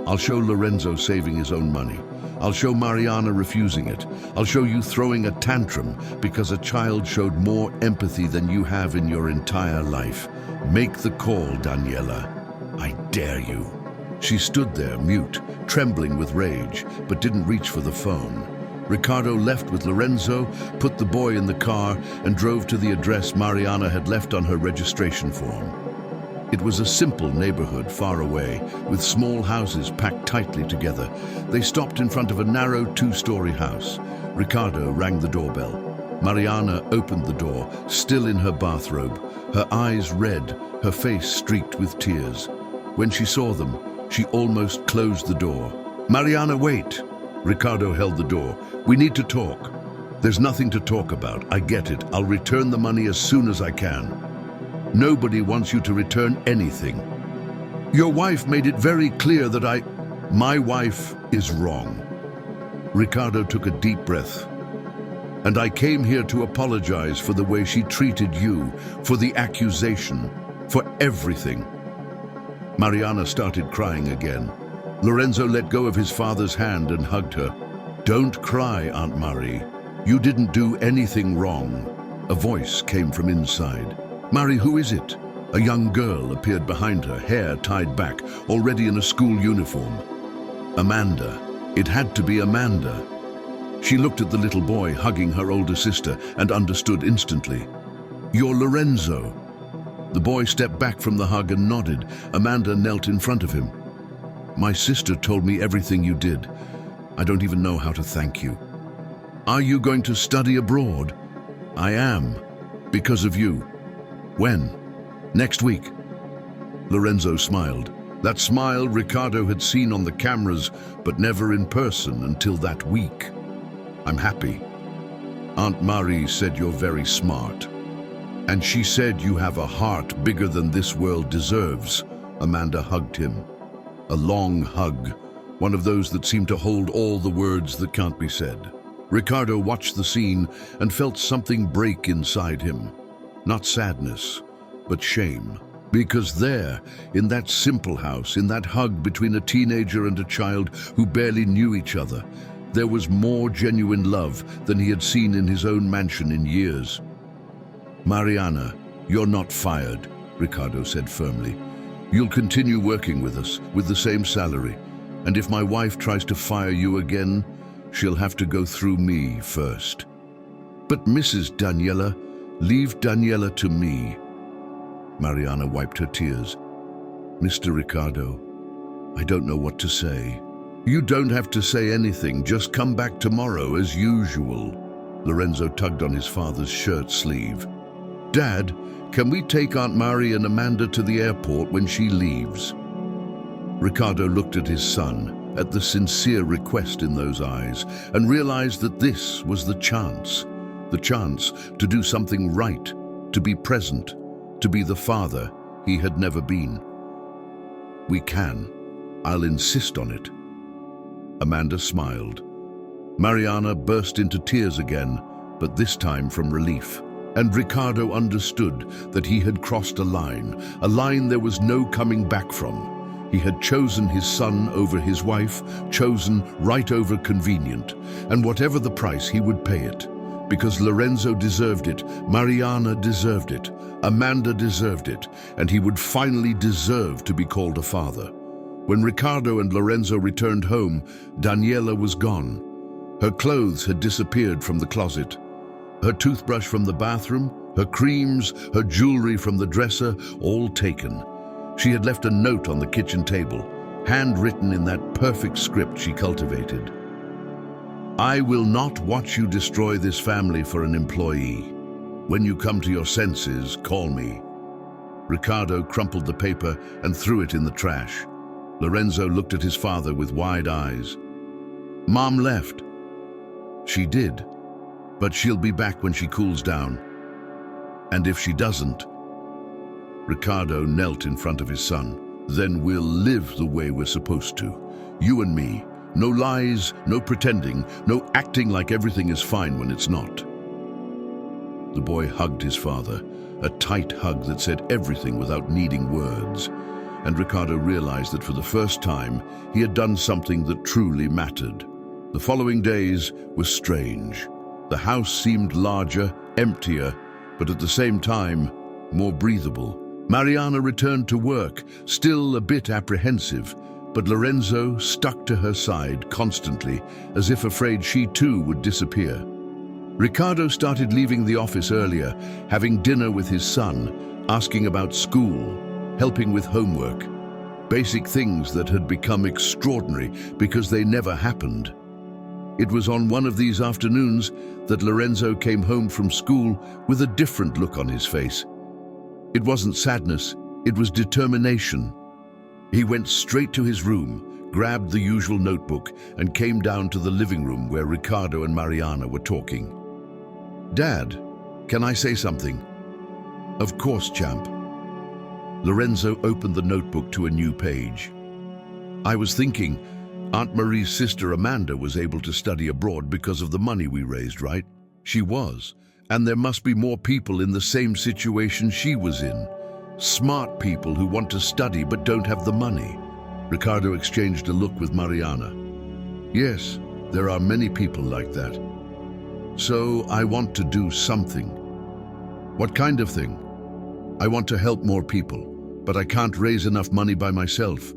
I'll show Lorenzo saving his own money. I'll show Mariana refusing it. I'll show you throwing a tantrum because a child showed more empathy than you have in your entire life. Make the call, Daniela. I dare you. She stood there, mute, trembling with rage, but didn't reach for the phone. Ricardo left with Lorenzo, put the boy in the car, and drove to the address Mariana had left on her registration form. It was a simple neighborhood far away, with small houses packed tightly together. They stopped in front of a narrow 2-story house. Ricardo rang the doorbell. Mariana opened the door, still in her bathrobe, her eyes red, her face streaked with tears. When she saw them, she almost closed the door. Mariana, wait! Ricardo held the door. We need to talk. There's nothing to talk about. I get it. I'll return the money as soon as I can. Nobody wants you to return anything. Your wife made it very clear that My wife is wrong. Ricardo took a deep breath. And I came here to apologize for the way she treated you, for the accusation, for everything. Mariana started crying again. Lorenzo let go of his father's hand and hugged her. Don't cry, Aunt Marie. You didn't do anything wrong. A voice came from inside. Marie, who is it? A young girl appeared behind her, hair tied back, already in a school uniform. Amanda. It had to be Amanda. She looked at the little boy hugging her older sister and understood instantly. You're Lorenzo. The boy stepped back from the hug and nodded. Amanda knelt in front of him. My sister told me everything you did. I don't even know how to thank you. Are you going to study abroad? I am. Because of you. When? Next week. Lorenzo smiled. That smile Ricardo had seen on the cameras, but never in person until that week. I'm happy. Aunt Marie said you're very smart. And she said you have a heart bigger than this world deserves. Amanda hugged him. A long hug, one of those that seem to hold all the words that can't be said. Ricardo watched the scene and felt something break inside him. Not sadness, but shame. Because there, in that simple house, in that hug between a teenager and a child who barely knew each other, there was more genuine love than he had seen in his own mansion in years. Mariana, you're not fired, Ricardo said firmly. You'll continue working with us, with the same salary. And if my wife tries to fire you again, she'll have to go through me first. But Mrs. Daniela, leave Daniela to me. Mariana wiped her tears. Mr. Ricardo, I don't know what to say. You don't have to say anything, just come back tomorrow as usual. Lorenzo tugged on his father's shirt sleeve. Dad, can we take Aunt Marie and Amanda to the airport when she leaves? Ricardo looked at his son, at the sincere request in those eyes, and realized that this was the chance to do something right, to be present, to be the father he had never been. We can. I'll insist on it. Amanda smiled. Mariana burst into tears again, but this time from relief. And Ricardo understood that he had crossed a line there was no coming back from. He had chosen his son over his wife, chosen right over convenient, and whatever the price, he would pay it. Because Lorenzo deserved it, Mariana deserved it, Amanda deserved it, and he would finally deserve to be called a father. When Ricardo and Lorenzo returned home, Daniela was gone. Her clothes had disappeared from the closet. Her toothbrush from the bathroom, her creams, her jewelry from the dresser, all taken. She had left a note on the kitchen table, handwritten in that perfect script she cultivated. I will not watch you destroy this family for an employee. When you come to your senses, call me. Ricardo crumpled the paper and threw it in the trash. Lorenzo looked at his father with wide eyes. Mom left. She did, but she'll be back when she cools down. And if she doesn't, Ricardo knelt in front of his son. Then we'll live the way we're supposed to. You and me. No lies, no pretending, no acting like everything is fine when it's not. The boy hugged his father, a tight hug that said everything without needing words. And Ricardo realized that for the first time, he had done something that truly mattered. The following days were strange. The house seemed larger, emptier, but at the same time, more breathable. Mariana returned to work, still a bit apprehensive, but Lorenzo stuck to her side constantly, as if afraid she too would disappear. Ricardo started leaving the office earlier, having dinner with his son, asking about school, helping with homework, basic things that had become extraordinary because they never happened. It was on one of these afternoons that Lorenzo came home from school with a different look on his face. It wasn't sadness, it was determination. He went straight to his room, grabbed the usual notebook, and came down to the living room where Ricardo and Mariana were talking. Dad, can I say something? Of course, champ. Lorenzo opened the notebook to a new page. I was thinking, Aunt Marie's sister Amanda was able to study abroad because of the money we raised, right? She was. And there must be more people in the same situation she was in. Smart people who want to study but don't have the money. Ricardo exchanged a look with Mariana. Yes, there are many people like that. So I want to do something. What kind of thing? I want to help more people, but I can't raise enough money by myself.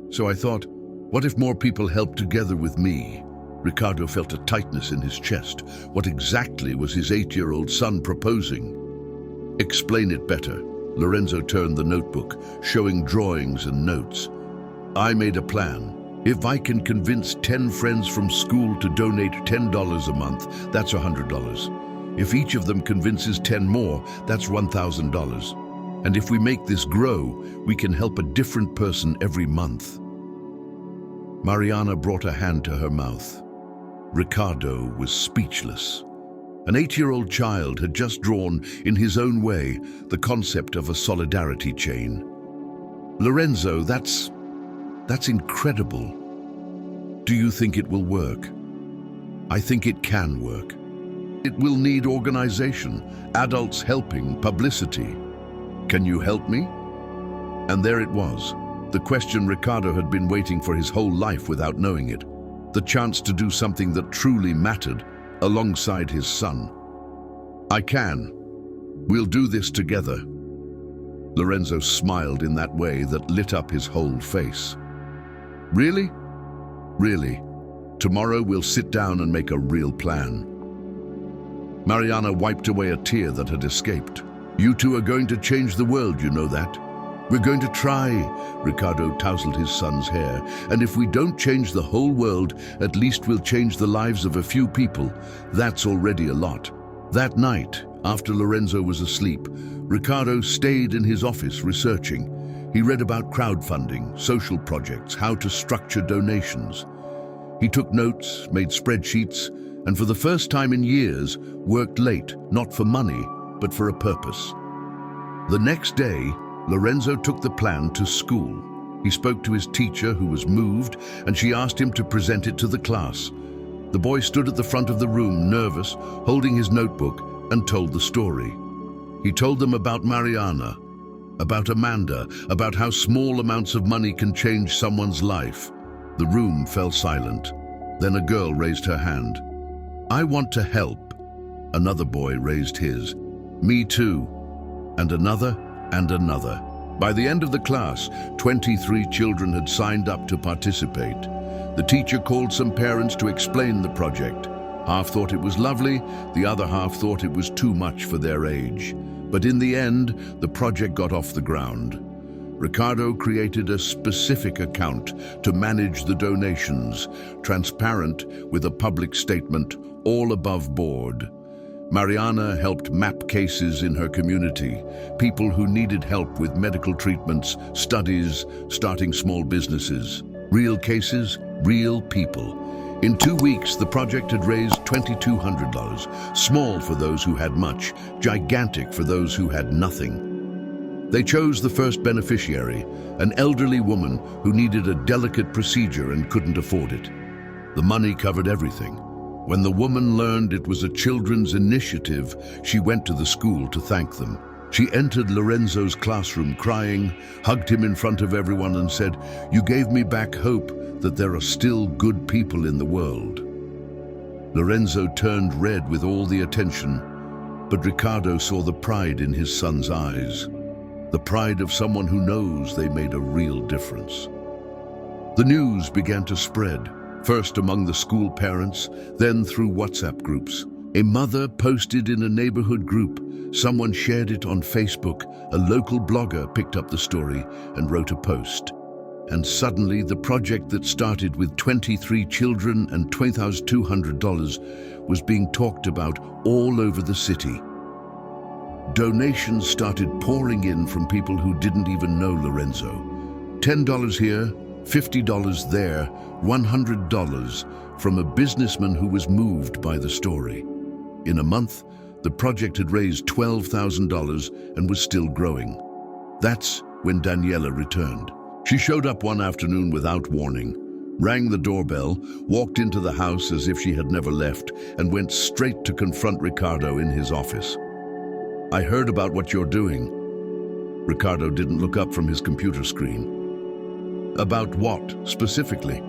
So I thought, what if more people helped together with me? Ricardo felt a tightness in his chest. What exactly was his 8-year-old son proposing? Explain it better. Lorenzo turned the notebook, showing drawings and notes. I made a plan. If I can convince 10 friends from school to donate $10 a month, that's $100. If each of them convinces 10 more, that's $1,000. And if we make this grow, we can help a different person every month. Mariana brought a hand to her mouth. Ricardo was speechless. An 8-year-old child had just drawn, in his own way, the concept of a solidarity chain. Lorenzo, that's incredible. Do you think it will work? I think it can work. It will need organization, adults helping, publicity. Can you help me? And there it was, the question Ricardo had been waiting for his whole life without knowing it. The chance to do something that truly mattered, alongside his son. I can. We'll do this together. Lorenzo smiled in that way that lit up his whole face. Really? Really. Tomorrow we'll sit down and make a real plan. Mariana wiped away a tear that had escaped. You two are going to change the world, you know that? We're going to try. Ricardo tousled his son's hair. And if we don't change the whole world, at least we'll change the lives of a few people. That's already a lot. That night, after Lorenzo was asleep, Ricardo stayed in his office researching. He read about crowdfunding, social projects, how to structure donations. He took notes, made spreadsheets, and for the first time in years, worked late, not for money, but for a purpose. The next day, Lorenzo took the plan to school. He spoke to his teacher, who was moved, and she asked him to present it to the class. The boy stood at the front of the room, nervous, holding his notebook, and told the story. He told them about Mariana, about Amanda, about how small amounts of money can change someone's life. The room fell silent. Then a girl raised her hand. I want to help. Another boy raised his. Me too. And another, and another. By the end of the class, 23 children had signed up to participate. The teacher called some parents to explain the project. Half thought it was lovely, the other half thought it was too much for their age. But in the end, the project got off the ground. Ricardo created a specific account to manage the donations, transparent with a public statement, all above board. Mariana helped map cases in her community, people who needed help with medical treatments, studies, starting small businesses. Real cases, real people. In 2 weeks, the project had raised $2,200, small for those who had much, gigantic for those who had nothing. They chose the first beneficiary, an elderly woman who needed a delicate procedure and couldn't afford it. The money covered everything. When the woman learned it was a children's initiative, she went to the school to thank them. She entered Lorenzo's classroom crying, hugged him in front of everyone and said, "You gave me back hope that there are still good people in the world." Lorenzo turned red with all the attention, but Ricardo saw the pride in his son's eyes, the pride of someone who knows they made a real difference. The news began to spread, first among the school parents, then through WhatsApp groups. A mother posted in a neighborhood group. Someone shared it on Facebook. A local blogger picked up the story and wrote a post. And suddenly, the project that started with 23 children and $2,200 was being talked about all over the city. Donations started pouring in from people who didn't even know Lorenzo. $10 here, $50 there, $100 from a businessman who was moved by the story. In a month, The project had raised $12,000 and was still growing. That's when Daniela returned. She showed up one afternoon without warning, rang the doorbell, walked into the house as if she had never left, and went straight to confront Ricardo in his office. "I heard about what you're doing." Ricardo didn't look up from his computer screen. "About what, specifically?"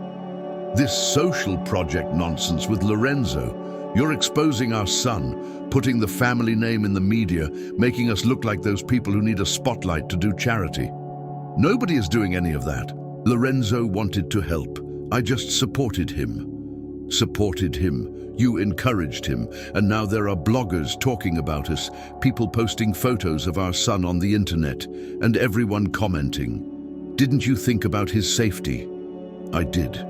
"This social project nonsense with Lorenzo. You're exposing our son, putting the family name in the media, making us look like those people who need a spotlight to do charity." "Nobody is doing any of that. Lorenzo wanted to help. I just supported him." "Supported him? You encouraged him, and now there are bloggers talking about us, people posting photos of our son on the internet, and everyone commenting. Didn't you think about his safety?" "I did.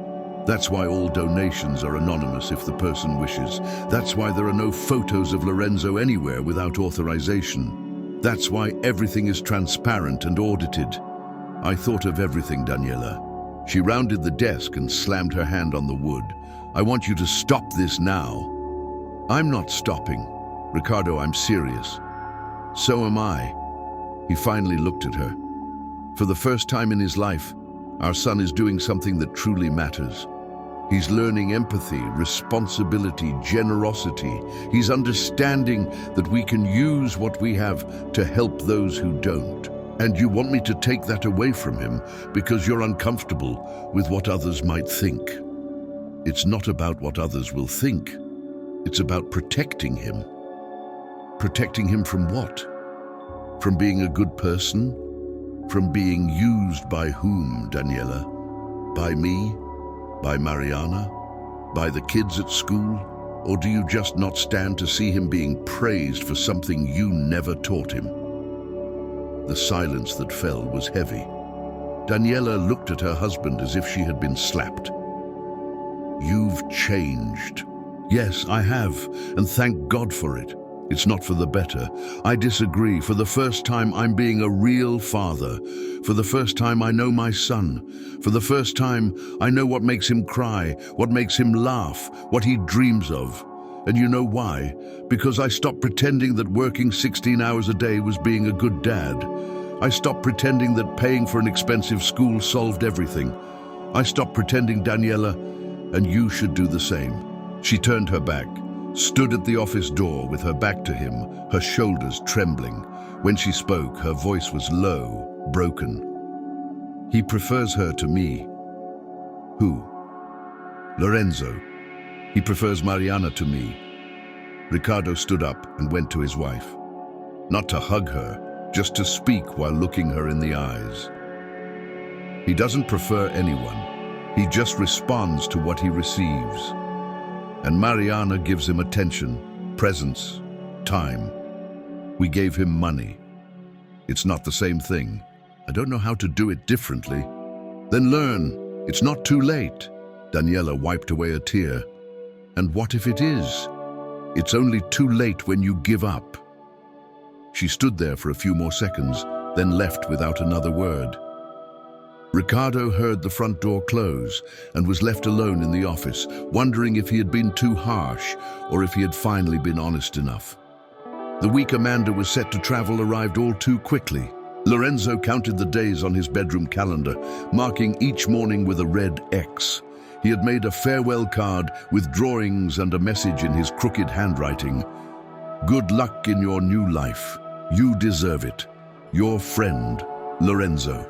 That's why all donations are anonymous if the person wishes. That's why there are no photos of Lorenzo anywhere without authorization. That's why everything is transparent and audited. I thought of everything, Daniela." She rounded the desk and slammed her hand on the wood. "I want you to stop this now." "I'm not stopping. Ricardo, I'm serious." "So am I." He finally looked at her. For the first time in his life, our son is doing something that truly matters. He's learning empathy, responsibility, generosity. He's understanding that we can use what we have to help those who don't. And you want me to take that away from him because you're uncomfortable with what others might think. It's not about what others will think. It's about protecting him. Protecting him from what? From being a good person? From being used by whom, Daniela? By me? By Mariana? By the kids at school? Or do you just not stand to see him being praised for something you never taught him? The silence that fell was heavy. Daniela looked at her husband as if she had been slapped. "You've changed." "Yes, I have, and thank God for it. It's not for the better. I disagree. For the first time, I'm being a real father. For the first time, I know my son. For the first time, I know what makes him cry, what makes him laugh, what he dreams of. And you know why? Because I stopped pretending that working 16 hours a day was being a good dad. I stopped pretending that paying for an expensive school solved everything. I stopped pretending, Daniela, and you should do the same." She turned her back, stood at the office door with her back to him, her shoulders trembling. When she spoke, her voice was low, broken. "He prefers her to me." "Who?" "Lorenzo. He prefers Mariana to me." Ricardo stood up and went to his wife. Not to hug her, just to speak while looking her in the eyes. "He doesn't prefer anyone. He just responds to what he receives. And Mariana gives him attention, presence, time. We gave him money. It's not the same thing. I don't know how to do it differently." "Then learn. It's not too late." Daniela wiped away a tear. "And what if it is? It's only too late when you give up." She stood there for a few more seconds, then left without another word. Ricardo heard the front door close and was left alone in the office, wondering if he had been too harsh or if he had finally been honest enough. The week Amanda was set to travel arrived all too quickly. Lorenzo counted the days on his bedroom calendar, marking each morning with a red X. He had made a farewell card with drawings and a message in his crooked handwriting. "Good luck in your new life. You deserve it. Your friend, Lorenzo."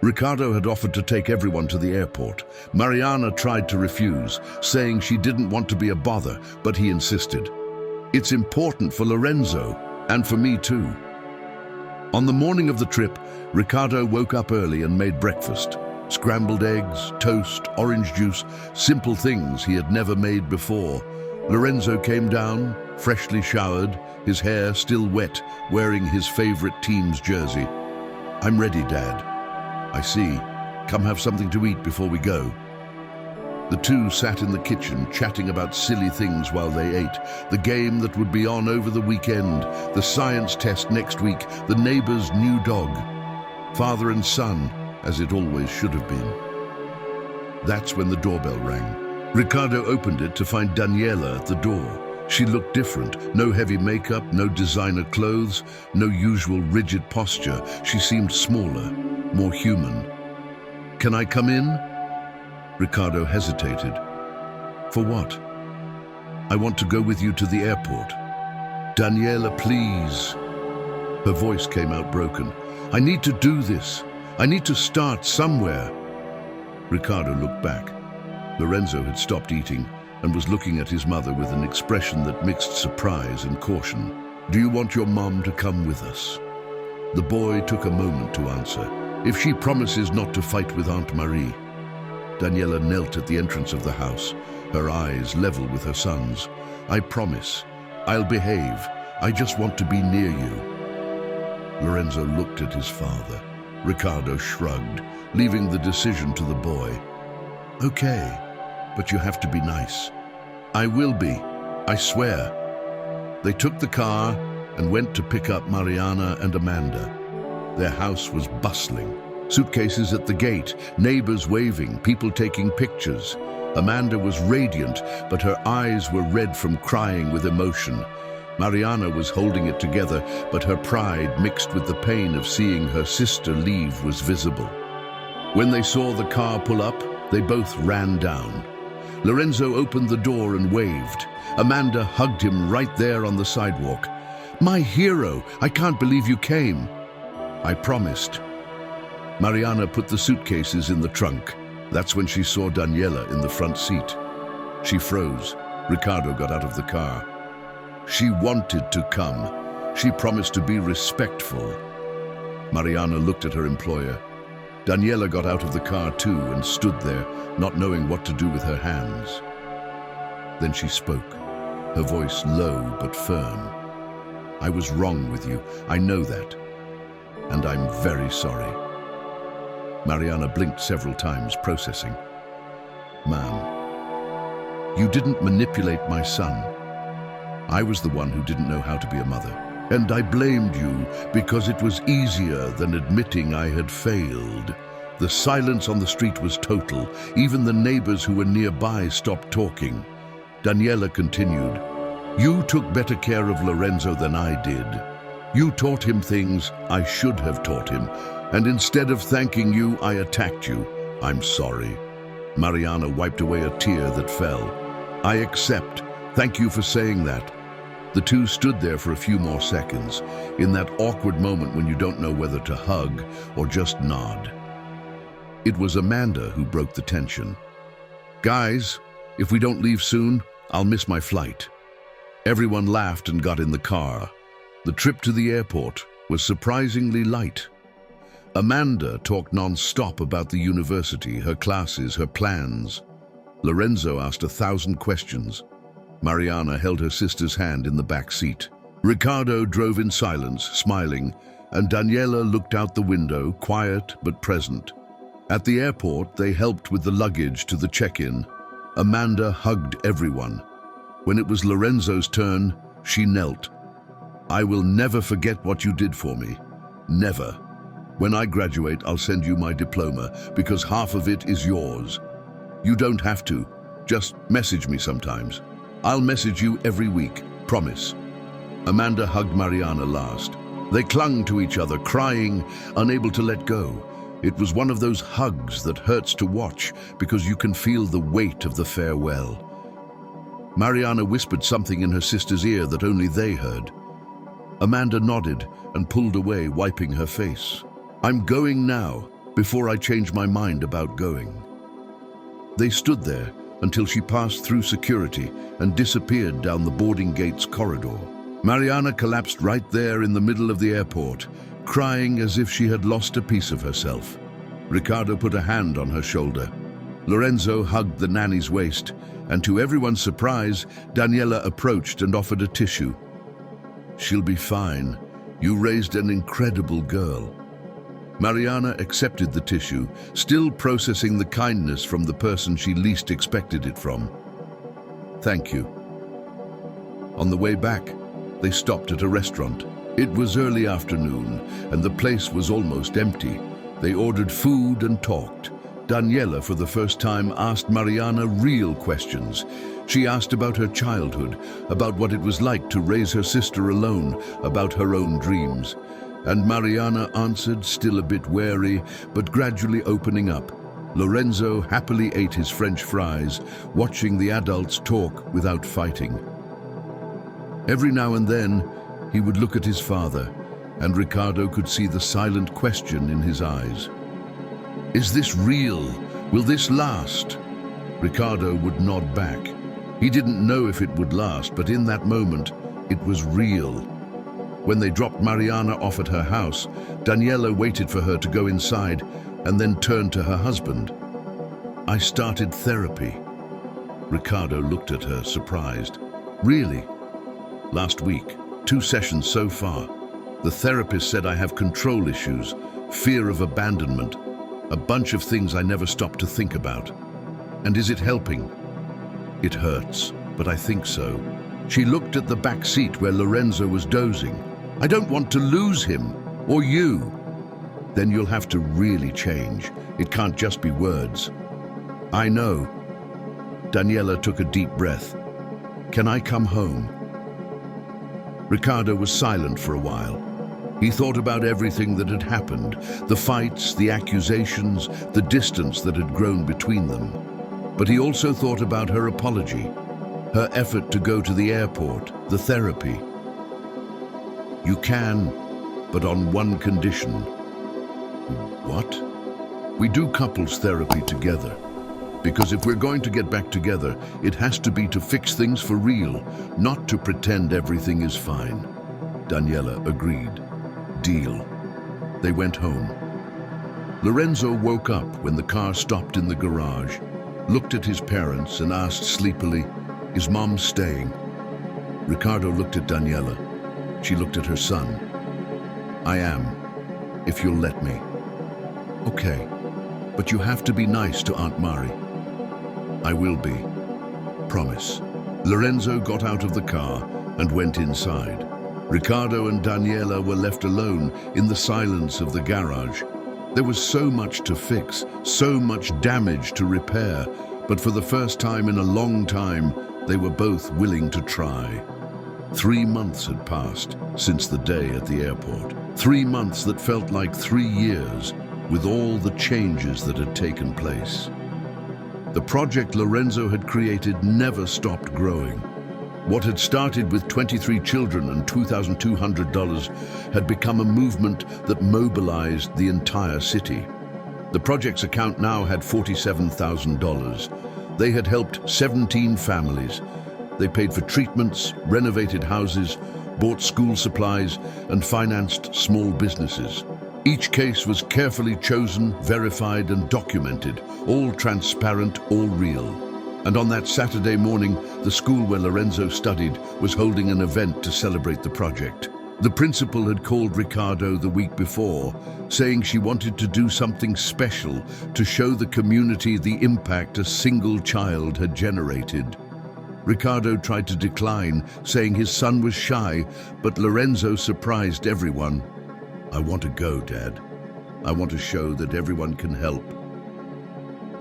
Ricardo had offered to take everyone to the airport. Mariana tried to refuse, saying she didn't want to be a bother, but he insisted. "It's important for Lorenzo, and for me too." On the morning of the trip, Ricardo woke up early and made breakfast. Scrambled eggs, toast, orange juice, simple things he had never made before. Lorenzo came down, freshly showered, his hair still wet, wearing his favorite team's jersey. "I'm ready, Dad." "I see. Come have something to eat before we go." The two sat in the kitchen, chatting about silly things while they ate. The game that would be on over the weekend, the science test next week, the neighbor's new dog. Father and son, as it always should have been. That's when the doorbell rang. Ricardo opened it to find Daniela at the door. She looked different. No heavy makeup, no designer clothes, no usual rigid posture. She seemed smaller, more human. "Can I come in?" Ricardo hesitated. "For what?" "I want to go with you to the airport." "Daniela, please." Her voice came out broken. "I need to do this. I need to start somewhere." Ricardo looked back. Lorenzo had stopped eating and was looking at his mother with an expression that mixed surprise and caution. "Do you want your mom to come with us?" The boy took a moment to answer. "If she promises not to fight with Aunt Marie." Daniela knelt at the entrance of the house, her eyes level with her son's. "I promise. I'll behave. I just want to be near you." Lorenzo looked at his father. Ricardo shrugged, leaving the decision to the boy. "Okay, but you have to be nice." "I will be, I swear." They took the car and went to pick up Mariana and Amanda. Their house was bustling. Suitcases at the gate, neighbors waving, people taking pictures. Amanda was radiant, but her eyes were red from crying with emotion. Mariana was holding it together, but her pride mixed with the pain of seeing her sister leave was visible. When they saw the car pull up, they both ran down. Lorenzo opened the door and waved. Amanda hugged him right there on the sidewalk. "My hero, I can't believe you came." "I promised." Mariana put the suitcases in the trunk. That's when she saw Daniela in the front seat. She froze. Ricardo got out of the car. She wanted to come. She promised to be respectful. Mariana looked at her employer. Daniela got out of the car too and stood there, not knowing what to do with her hands. Then she spoke, her voice low but firm. "I was wrong with you, I know that, and I'm very sorry." Mariana blinked several times, processing. "Ma'am, you didn't manipulate my son. I was the one who didn't know how to be a mother. And I blamed you because it was easier than admitting I had failed." The silence on the street was total. Even the neighbors who were nearby stopped talking. Daniela continued, "You took better care of Lorenzo than I did. You taught him things I should have taught him, and instead of thanking you, I attacked you. I'm sorry." Mariana wiped away a tear that fell. "I accept. Thank you for saying that." The two stood there for a few more seconds, in that awkward moment when you don't know whether to hug or just nod. It was Amanda who broke the tension. "Guys, if we don't leave soon, I'll miss my flight." Everyone laughed and got in the car. The trip to the airport was surprisingly light. Amanda talked non-stop about the university, her classes, her plans. Lorenzo asked 1,000 questions. Mariana held her sister's hand in the back seat. Ricardo drove in silence, smiling, and Daniela looked out the window, quiet but present. At the airport, they helped with the luggage to the check-in. Amanda hugged everyone. When it was Lorenzo's turn, she knelt. "I will never forget what you did for me. Never. When I graduate, I'll send you my diploma, because half of it is yours. You don't have to. Just message me sometimes. I'll message you every week, promise." Amanda hugged Mariana last. They clung to each other, crying, unable to let go. It was one of those hugs that hurts to watch because you can feel the weight of the farewell. Mariana whispered something in her sister's ear that only they heard. Amanda nodded and pulled away, wiping her face. "I'm going now, before I change my mind about going." They stood there until she passed through security and disappeared down the boarding gate's corridor. Mariana collapsed right there in the middle of the airport, crying as if she had lost a piece of herself. Ricardo put a hand on her shoulder. Lorenzo hugged the nanny's waist, and to everyone's surprise, Daniela approached and offered a tissue. "She'll be fine. You raised an incredible girl." Mariana accepted the tissue, still processing the kindness from the person she least expected it from. "Thank you." On the way back, they stopped at a restaurant. It was early afternoon, and the place was almost empty. They ordered food and talked. Daniela, for the first time, asked Mariana real questions. She asked about her childhood, about what it was like to raise her sister alone, about her own dreams. And Mariana answered, still a bit wary, but gradually opening up. Lorenzo happily ate his French fries, watching the adults talk without fighting. Every now and then, he would look at his father, and Ricardo could see the silent question in his eyes. Is this real? Will this last? Ricardo would nod back. He didn't know if it would last, but in that moment, it was real. When they dropped Mariana off at her house, Daniela waited for her to go inside and then turned to her husband. I started therapy. Ricardo looked at her, surprised. Really? Last week, 2 sessions so far. The therapist said I have control issues, fear of abandonment, a bunch of things I never stopped to think about. And is it helping? It hurts, but I think so. She looked at the back seat where Lorenzo was dozing. I don't want to lose him, or you. Then you'll have to really change. It can't just be words. I know. Daniela took a deep breath. Can I come home? Ricardo was silent for a while. He thought about everything that had happened, the fights, the accusations, the distance that had grown between them. But he also thought about her apology, her effort to go to the airport, the therapy. You can, but on one condition. What? We do couples therapy together. Because if we're going to get back together, it has to be to fix things for real, not to pretend everything is fine. Daniela agreed. Deal. They went home. Lorenzo woke up when the car stopped in the garage, looked at his parents and asked sleepily, is Mom staying? Ricardo looked at Daniela. She looked at her son. I am, if you'll let me. Okay, but you have to be nice to Aunt Mari. I will be. Promise. Lorenzo got out of the car and went inside. Ricardo and Daniela were left alone in the silence of the garage. There was so much to fix, so much damage to repair, but for the first time in a long time, they were both willing to try. 3 months had passed since the day at the airport. 3 months that felt like 3 years, with all the changes that had taken place. The project Lorenzo had created never stopped growing. What had started with 23 children and $2,200 had become a movement that mobilized the entire city. The project's account now had $47,000. They had helped 17 families. They paid for treatments, renovated houses, bought school supplies, and financed small businesses. Each case was carefully chosen, verified, and documented, all transparent, all real. And on that Saturday morning, the school where Lorenzo studied was holding an event to celebrate the project. The principal had called Ricardo the week before, saying she wanted to do something special to show the community the impact a single child had generated. Ricardo tried to decline, saying his son was shy, but Lorenzo surprised everyone. I want to go, Dad. I want to show that everyone can help.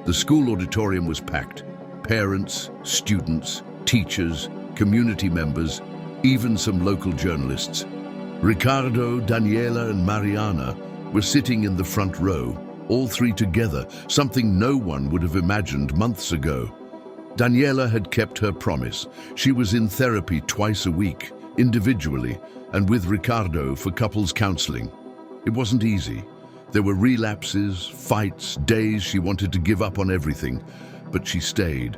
The school auditorium was packed. Parents, students, teachers, community members, even some local journalists. Ricardo, Daniela, and Mariana were sitting in the front row, all three together, something no one would have imagined months ago. Daniela had kept her promise. She was in therapy twice a week, individually, and with Ricardo for couples counseling. It wasn't easy. There were relapses, fights, days she wanted to give up on everything, but she stayed.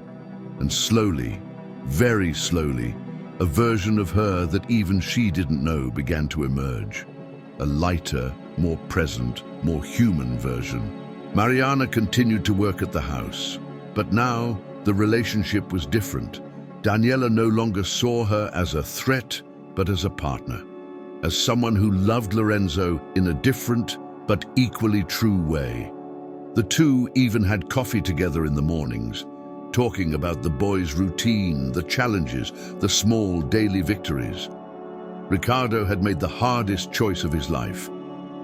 And slowly, very slowly, a version of her that even she didn't know began to emerge. A lighter, more present, more human version. Mariana continued to work at the house, but now the relationship was different. Daniela no longer saw her as a threat, but as a partner. As someone who loved Lorenzo in a different but equally true way. The two even had coffee together in the mornings, talking about the boys' routine, the challenges, the small daily victories. Ricardo had made the hardest choice of his life.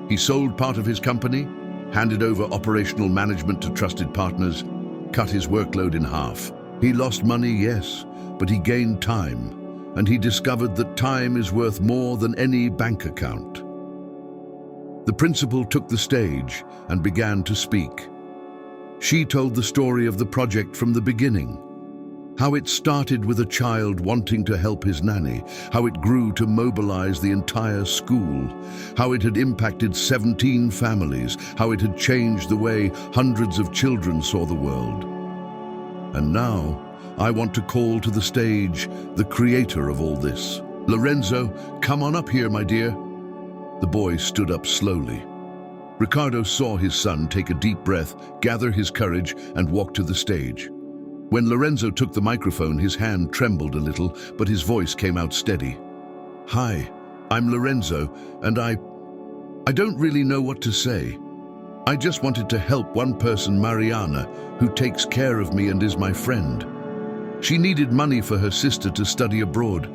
He sold part of his company, handed over operational management to trusted partners, cut his workload in half. He lost money, yes, but he gained time, and he discovered that time is worth more than any bank account. The principal took the stage and began to speak. She told the story of the project from the beginning, how it started with a child wanting to help his nanny, how it grew to mobilize the entire school, how it had impacted 17 families, how it had changed the way hundreds of children saw the world. And now, I want to call to the stage the creator of all this. Lorenzo, come on up here, my dear. The boy stood up slowly. Ricardo saw his son take a deep breath, gather his courage, and walk to the stage. When Lorenzo took the microphone, his hand trembled a little, but his voice came out steady. Hi, I'm Lorenzo, and I don't really know what to say. I just wanted to help one person, Mariana, who takes care of me and is my friend. She needed money for her sister to study abroad,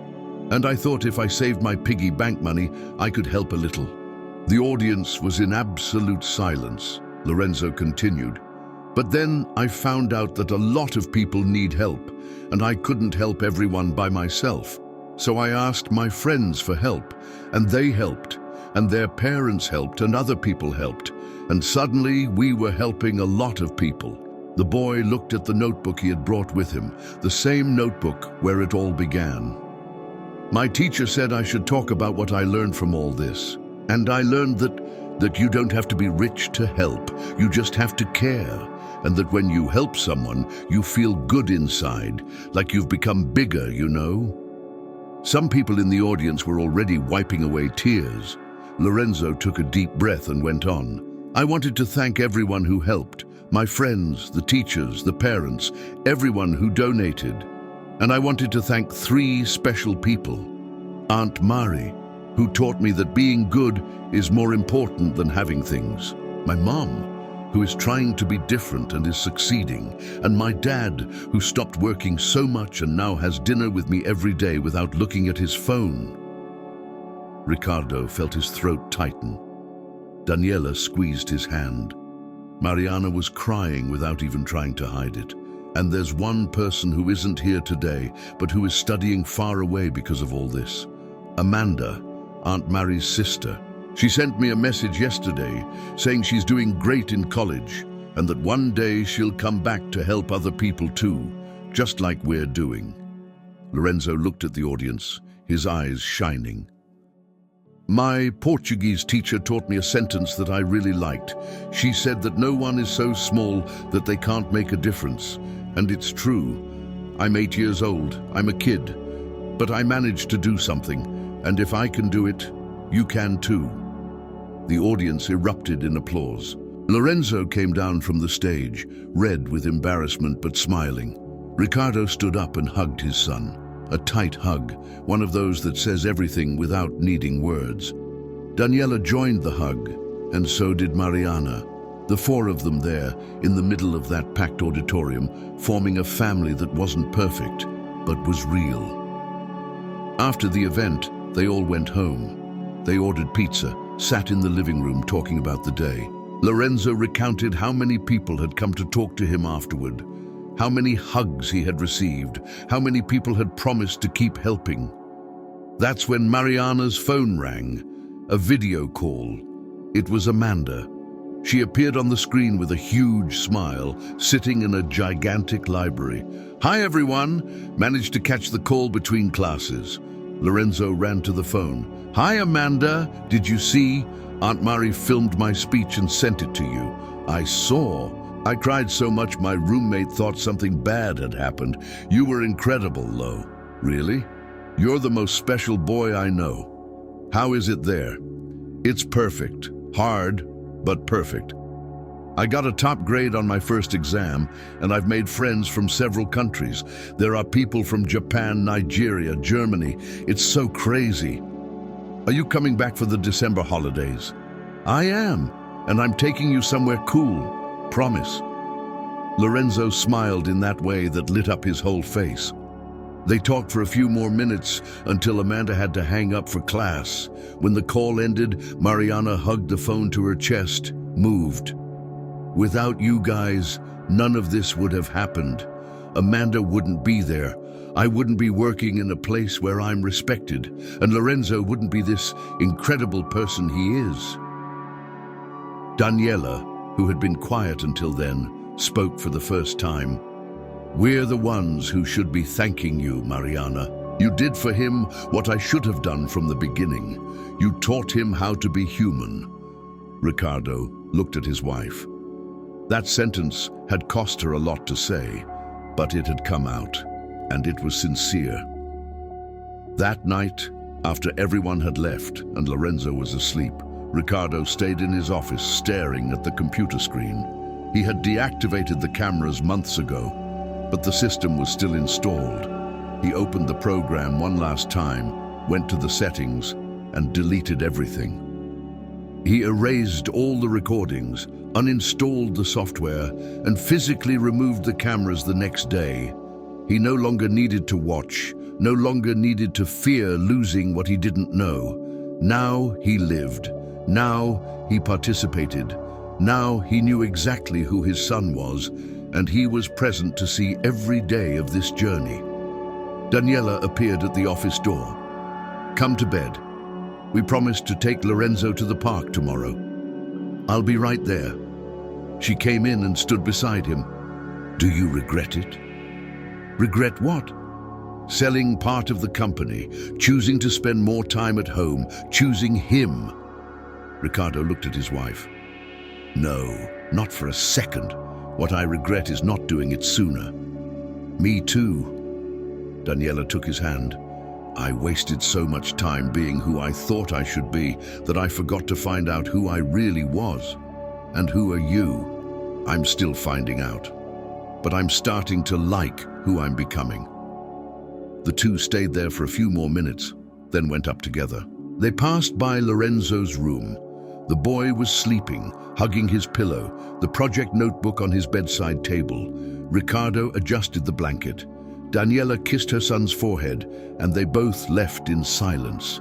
and I thought if I saved my piggy bank money, I could help a little. The audience was in absolute silence. Lorenzo continued. But then I found out that a lot of people need help, and I couldn't help everyone by myself. So I asked my friends for help, and they helped, and their parents helped, and other people helped. And suddenly we were helping a lot of people. The boy looked at the notebook he had brought with him, the same notebook where it all began. My teacher said I should talk about what I learned from all this. And I learned that you don't have to be rich to help. You just have to care. And that when you help someone, you feel good inside, like you've become bigger, you know? Some people in the audience were already wiping away tears. Lorenzo took a deep breath and went on. I wanted to thank everyone who helped, my friends, the teachers, the parents, everyone who donated. And I wanted to thank 3 special people. Aunt Mari, who taught me that being good is more important than having things. My mom, who is trying to be different and is succeeding, and my dad, who stopped working so much and now has dinner with me every day without looking at his phone. Ricardo felt his throat tighten. Daniela squeezed his hand. Mariana was crying without even trying to hide it. And there's one person who isn't here today, but who is studying far away because of all this. Amanda, Aunt Mary's sister. She sent me a message yesterday saying she's doing great in college and that one day she'll come back to help other people too, just like we're doing. Lorenzo looked at the audience, his eyes shining. My Portuguese teacher taught me a sentence that I really liked. She said that no one is so small that they can't make a difference. And it's true. I'm 8 years old, I'm a kid, but I managed to do something. And if I can do it, you can too. The audience erupted in applause. Lorenzo came down from the stage, red with embarrassment but smiling. Ricardo stood up and hugged his son. A tight hug, one of those that says everything without needing words. Daniela joined the hug, and so did Mariana. The 4 of them there, in the middle of that packed auditorium, forming a family that wasn't perfect, but was real. After the event, they all went home. They ordered pizza, sat in the living room talking about the day. Lorenzo recounted how many people had come to talk to him afterward, how many hugs he had received, how many people had promised to keep helping. That's when Mariana's phone rang, a video call. It was Amanda. She appeared on the screen with a huge smile, sitting in a gigantic library. Hi everyone, managed to catch the call between classes. Lorenzo ran to the phone. Hi Amanda, did you see? Aunt Mari filmed my speech and sent it to you. I saw. I cried so much my roommate thought something bad had happened. You were incredible, Lo. Really? You're the most special boy I know. How is it there? It's perfect. Hard, but perfect. I got a top grade on my first exam, and I've made friends from several countries. There are people from Japan, Nigeria, Germany. It's so crazy. Are you coming back for the December holidays? I am, and I'm taking you somewhere cool. Promise. Lorenzo smiled in that way that lit up his whole face. They talked for a few more minutes until Amanda had to hang up for class. When the call ended, Mariana hugged the phone to her chest, moved, Without you guys, none of this would have happened. Amanda wouldn't be there. I wouldn't be working in a place where I'm respected, and Lorenzo wouldn't be this incredible person he is." Daniela, who had been quiet until then, spoke for the first time. "We're the ones who should be thanking you, Mariana. You did for him what I should have done from the beginning. You taught him how to be human." Ricardo looked at his wife. That sentence had cost her a lot to say, but it had come out, and it was sincere. That night, after everyone had left and Lorenzo was asleep, Ricardo stayed in his office staring at the computer screen. He had deactivated the cameras months ago, but the system was still installed. He opened the program one last time, went to the settings, and deleted everything. He erased all the recordings, uninstalled the software, and physically removed the cameras the next day. He no longer needed to watch, no longer needed to fear losing what he didn't know. Now he lived. Now he participated. Now he knew exactly who his son was, and he was present to see every day of this journey. Daniela appeared at the office door. "Come to bed. We promised to take Lorenzo to the park tomorrow. I'll be right there." She came in and stood beside him. "Do you regret it?" "Regret what?" "Selling part of the company, choosing to spend more time at home, choosing him." Ricardo looked at his wife. "No, not for a second. What I regret is not doing it sooner." "Me too." Daniela took his hand. "I wasted so much time being who I thought I should be that I forgot to find out who I really was. And who are you? I'm still finding out. But I'm starting to like who I'm becoming." The two stayed there for a few more minutes, then went up together. They passed by Lorenzo's room. The boy was sleeping, hugging his pillow, the project notebook on his bedside table. Ricardo adjusted the blanket. Daniela kissed her son's forehead, and they both left in silence.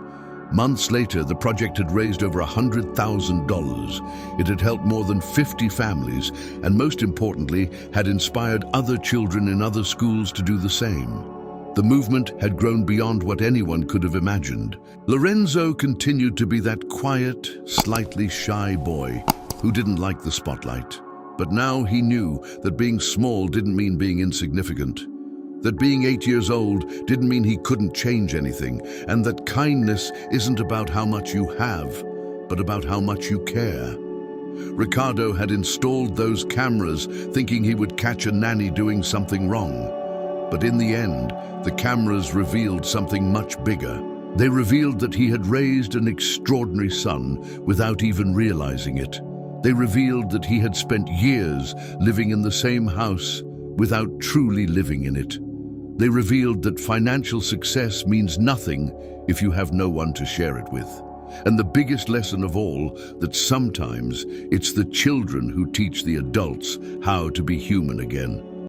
Months later, the project had raised over $100,000. It had helped more than 50 families, and most importantly, had inspired other children in other schools to do the same. The movement had grown beyond what anyone could have imagined. Lorenzo continued to be that quiet, slightly shy boy who didn't like the spotlight. But now he knew that being small didn't mean being insignificant. That being 8 years old didn't mean he couldn't change anything, and that kindness isn't about how much you have, but about how much you care. Ricardo had installed those cameras thinking he would catch a nanny doing something wrong. But in the end, the cameras revealed something much bigger. They revealed that he had raised an extraordinary son without even realizing it. They revealed that he had spent years living in the same house without truly living in it. They revealed that financial success means nothing if you have no one to share it with. And the biggest lesson of all, that sometimes it's the children who teach the adults how to be human again.